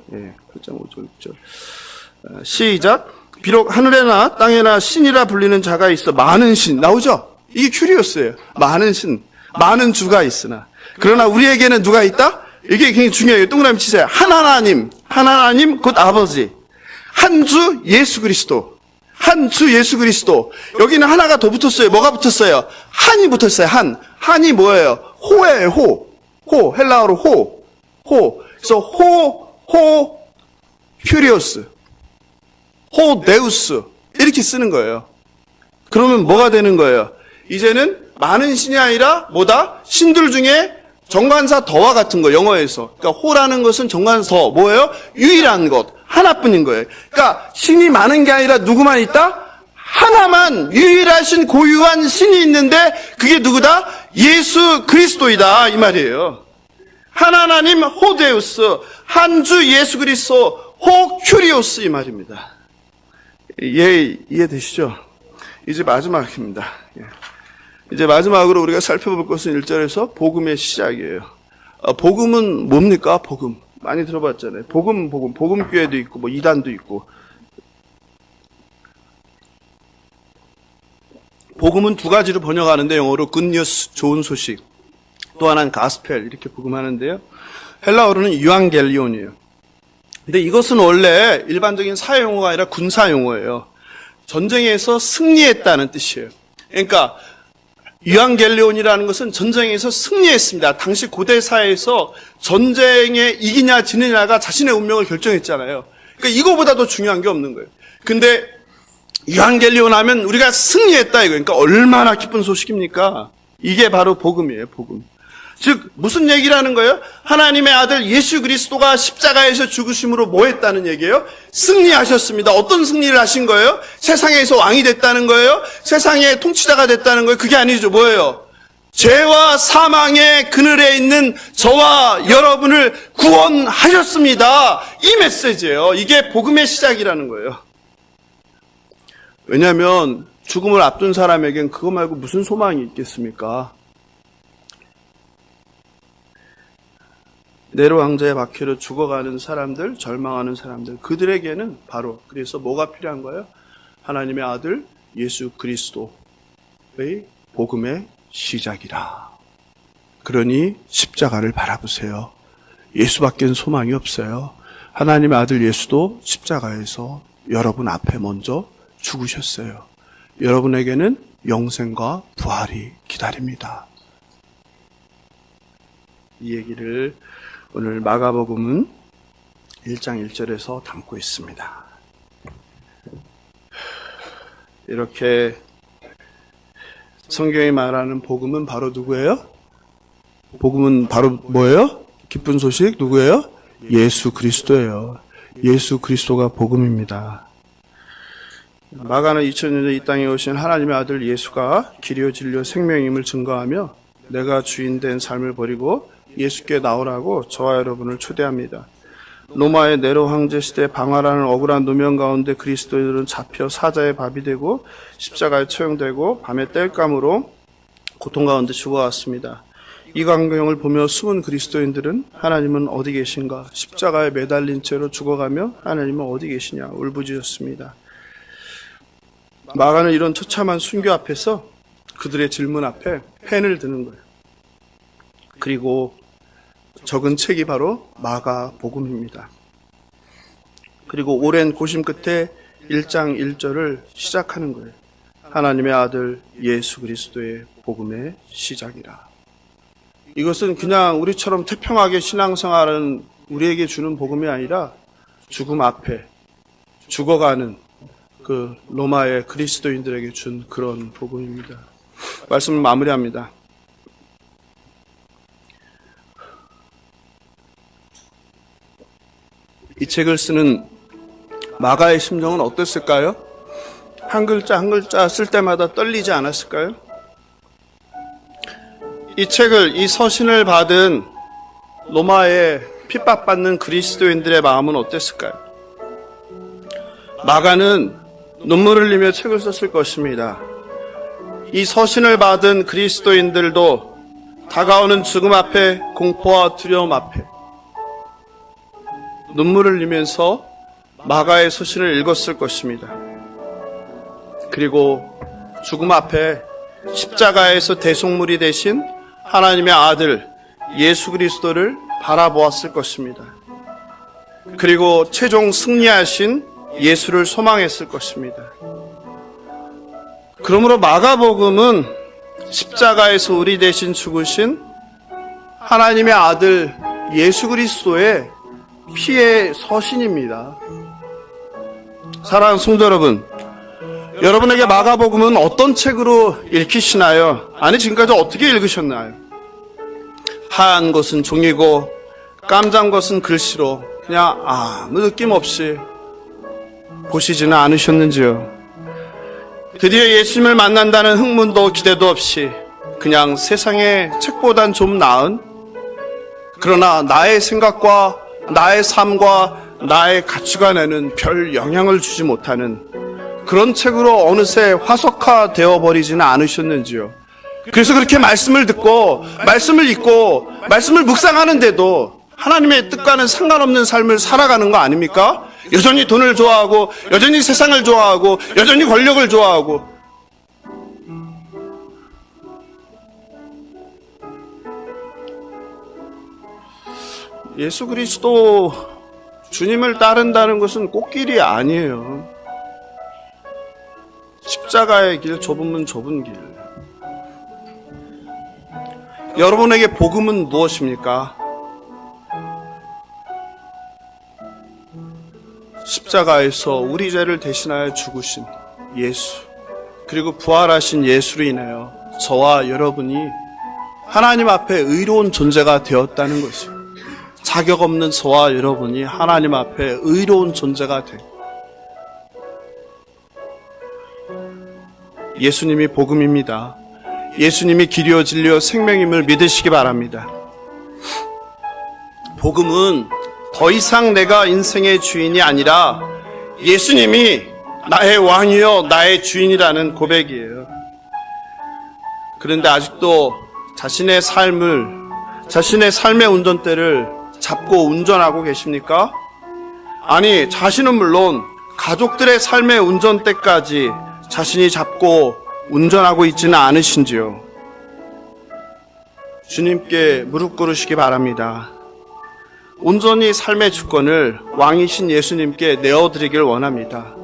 8장 5절 6절. 시작. 비록 하늘에나 땅에나 신이라 불리는 자가 있어 많은 신 나오죠? 이게 큐리오스예요. 많은 신, 많은 주가 있으나 그러나 우리에게는 누가 있다? 이게 굉장히 중요해요. 동그라미 치세요. 한 하나님 곧 아버지, 한 주 예수 그리스도, 한 주 예수 그리스도. 여기는 하나가 더 붙었어요. 뭐가 붙었어요? 한이 붙었어요. 한이 뭐예요? 호예요. 호 헬라어로 호. 그래서 큐리오스, 호 데우스 이렇게 쓰는 거예요. 그러면 뭐가 되는 거예요? 이제는 많은 신이 아니라 뭐다? 신들 중에 정관사 더와 같은 거, 영어에서. 그러니까 호라는 것은 정관사 더, 뭐예요? 유일한 것, 하나뿐인 거예요. 그러니까 신이 많은 게 아니라 누구만 있다? 하나만 유일하신 고유한 신이 있는데 그게 누구다? 예수 그리스도이다 이 말이에요. 하나님 호데우스, 한 주 예수 그리스도, 호 큐리오스 이 말입니다. 이해되시죠? 이제 마지막입니다. 이제 마지막으로 우리가 살펴볼 것은 1절에서 복음의 시작이에요. 복음은 뭡니까? 복음. 많이 들어봤잖아요. 복음교회도 있고, 뭐, 이단도 있고. 복음은 두 가지로 번역하는데, 영어로 굿뉴스, 좋은 소식. 또 하나는 가스펠, 이렇게 복음하는데요. 헬라어로는 유앙겔리온이에요. 근데 이것은 원래 일반적인 사회용어가 아니라 군사용어예요. 전쟁에서 승리했다는 뜻이에요. 그러니까, 유앙겔리온이라는 것은 전쟁에서 승리했습니다. 당시 고대 사회에서 전쟁에 이기냐 지느냐가 자신의 운명을 결정했잖아요. 그러니까 이거보다 더 중요한 게 없는 거예요. 근데 유앙겔리온 하면 우리가 승리했다 이거. 그러니까 얼마나 기쁜 소식입니까? 이게 바로 복음이에요, 복음. 즉 무슨 얘기를 하는 거예요? 하나님의 아들 예수 그리스도가 십자가에서 죽으심으로 뭐 했다는 얘기예요? 승리하셨습니다. 어떤 승리를 하신 거예요? 세상에서 왕이 됐다는 거예요? 세상의 통치자가 됐다는 거예요? 그게 아니죠. 뭐예요? 죄와 사망의 그늘에 있는 저와 여러분을 구원하셨습니다. 이 메시지예요. 이게 복음의 시작이라는 거예요. 왜냐하면 죽음을 앞둔 사람에겐 그거 말고 무슨 소망이 있겠습니까? 네로 황제의 박해로 죽어가는 사람들, 절망하는 사람들, 그들에게는 바로 그래서 뭐가 필요한 거예요? 하나님의 아들 예수 그리스도의 복음의 시작이라. 그러니 십자가를 바라보세요. 예수밖엔 소망이 없어요. 하나님의 아들 예수도 십자가에서 여러분 앞에 먼저 죽으셨어요. 여러분에게는 영생과 부활이 기다립니다. 이 얘기를 오늘 마가복음은 1장 1절에서 담고 있습니다. 이렇게 성경이 말하는 복음은 바로 누구예요? 복음은 바로 뭐예요? 기쁜 소식 누구예요? 예수 그리스도예요. 예수 그리스도가 복음입니다. 마가는 2000년 전 이 땅에 오신 하나님의 아들 예수가 길이요 진리요 생명임을 증거하며 내가 주인된 삶을 버리고 예수께 나오라고 저와 여러분을 초대합니다. 로마의 네로 황제 시대 방화라는 억울한 노명 가운데 그리스도인들은 잡혀 사자의 밥이 되고 십자가에 처형되고 밤에 땔감으로 고통 가운데 죽어왔습니다. 이 광경을 보며 숨은 그리스도인들은 하나님은 어디 계신가? 십자가에 매달린 채로 죽어가며 하나님은 어디 계시냐? 울부짖었습니다. 마가는 이런 처참한 순교 앞에서 그들의 질문 앞에 펜을 드는 거예요. 그리고 적은 책이 바로 마가복음입니다. 그리고 오랜 고심 끝에 1장 1절을 시작하는 거예요. 하나님의 아들 예수 그리스도의 복음의 시작이라. 이것은 그냥 우리처럼 태평하게 신앙생활은 우리에게 주는 복음이 아니라 죽음 앞에 죽어가는 그 로마의 그리스도인들에게 준 그런 복음입니다. 말씀을 마무리합니다. 이 책을 쓰는 마가의 심정은 어땠을까요? 한 글자 한 글자 쓸 때마다 떨리지 않았을까요? 이 책을, 이 서신을 받은 로마의 핍박받는 그리스도인들의 마음은 어땠을까요? 마가는 눈물을 흘리며 책을 썼을 것입니다. 이 서신을 받은 그리스도인들도 다가오는 죽음 앞에, 공포와 두려움 앞에 눈물을 흘리면서 마가의 서신을 읽었을 것입니다. 그리고 죽음 앞에 십자가에서 대속물이 되신 하나님의 아들 예수 그리스도를 바라보았을 것입니다. 그리고 최종 승리하신 예수를 소망했을 것입니다. 그러므로 마가복음은 십자가에서 우리 대신 죽으신 하나님의 아들 예수 그리스도의 피의 서신입니다. 사랑하는 성도 여러분, 여러분에게 마가복음은 어떤 책으로 읽히시나요? 아니, 지금까지 어떻게 읽으셨나요? 하얀 것은 종이고 깜장 것은 글씨로 그냥 아무 느낌 없이 보시지는 않으셨는지요? 드디어 예수님을 만난다는 흥문도 기대도 없이 그냥 세상의 책보단 좀 나은, 그러나 나의 생각과 나의 삶과 나의 가치관에는 별 영향을 주지 못하는 그런 책으로 어느새 화석화되어 버리지는 않으셨는지요? 그래서 그렇게 말씀을 듣고 말씀을 읽고 말씀을 묵상하는데도 하나님의 뜻과는 상관없는 삶을 살아가는 거 아닙니까? 여전히 돈을 좋아하고 여전히 세상을 좋아하고 여전히 권력을 좋아하고. 예수 그리스도 주님을 따른다는 것은 꽃길이 아니에요. 십자가의 길, 좁으면 좁은 길. 여러분에게 복음은 무엇입니까? 십자가에서 우리 죄를 대신하여 죽으신 예수, 그리고 부활하신 예수로 인하여 저와 여러분이 하나님 앞에 의로운 존재가 되었다는 것이요. 자격 없는 저와 여러분이 하나님 앞에 의로운 존재가 돼. 예수님이 복음입니다. 예수님이 길이요 진리요 생명임을 믿으시기 바랍니다. 복음은 더 이상 내가 인생의 주인이 아니라 예수님이 나의 왕이요 나의 주인이라는 고백이에요. 그런데 아직도 자신의 삶의 운전대를 잡고 운전하고 계십니까? 아니, 자신은 물론 가족들의 삶의 운전대까지 자신이 잡고 운전하고 있지는 않으신지요? 주님께 무릎 꿇으시기 바랍니다. 온전히 삶의 주권을 왕이신 예수님께 내어드리길 원합니다.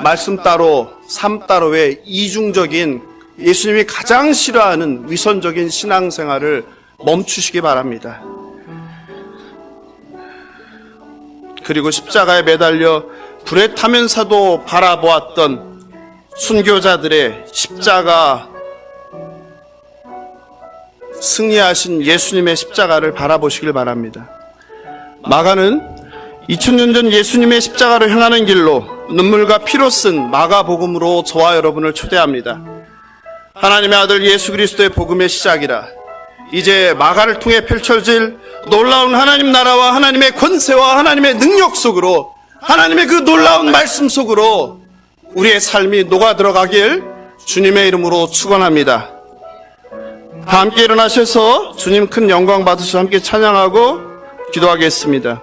말씀 따로, 삶 따로의 이중적인, 예수님이 가장 싫어하는 위선적인 신앙생활을 멈추시기 바랍니다. 그리고 십자가에 매달려 불에 타면서도 바라보았던 순교자들의 십자가, 승리하신 예수님의 십자가를 바라보시길 바랍니다. 마가는 2000년 전 예수님의 십자가로 향하는 길로 눈물과 피로 쓴 마가복음으로 저와 여러분을 초대합니다. 하나님의 아들 예수 그리스도의 복음의 시작이라 이제 마가를 통해 펼쳐질 놀라운 하나님 나라와 하나님의 권세와 하나님의 능력 속으로, 하나님의 그 놀라운 말씀 속으로 우리의 삶이 녹아 들어가길 주님의 이름으로 축원합니다. 다 함께 일어나셔서 주님 큰 영광 받으셔서 함께 찬양하고 기도하겠습니다.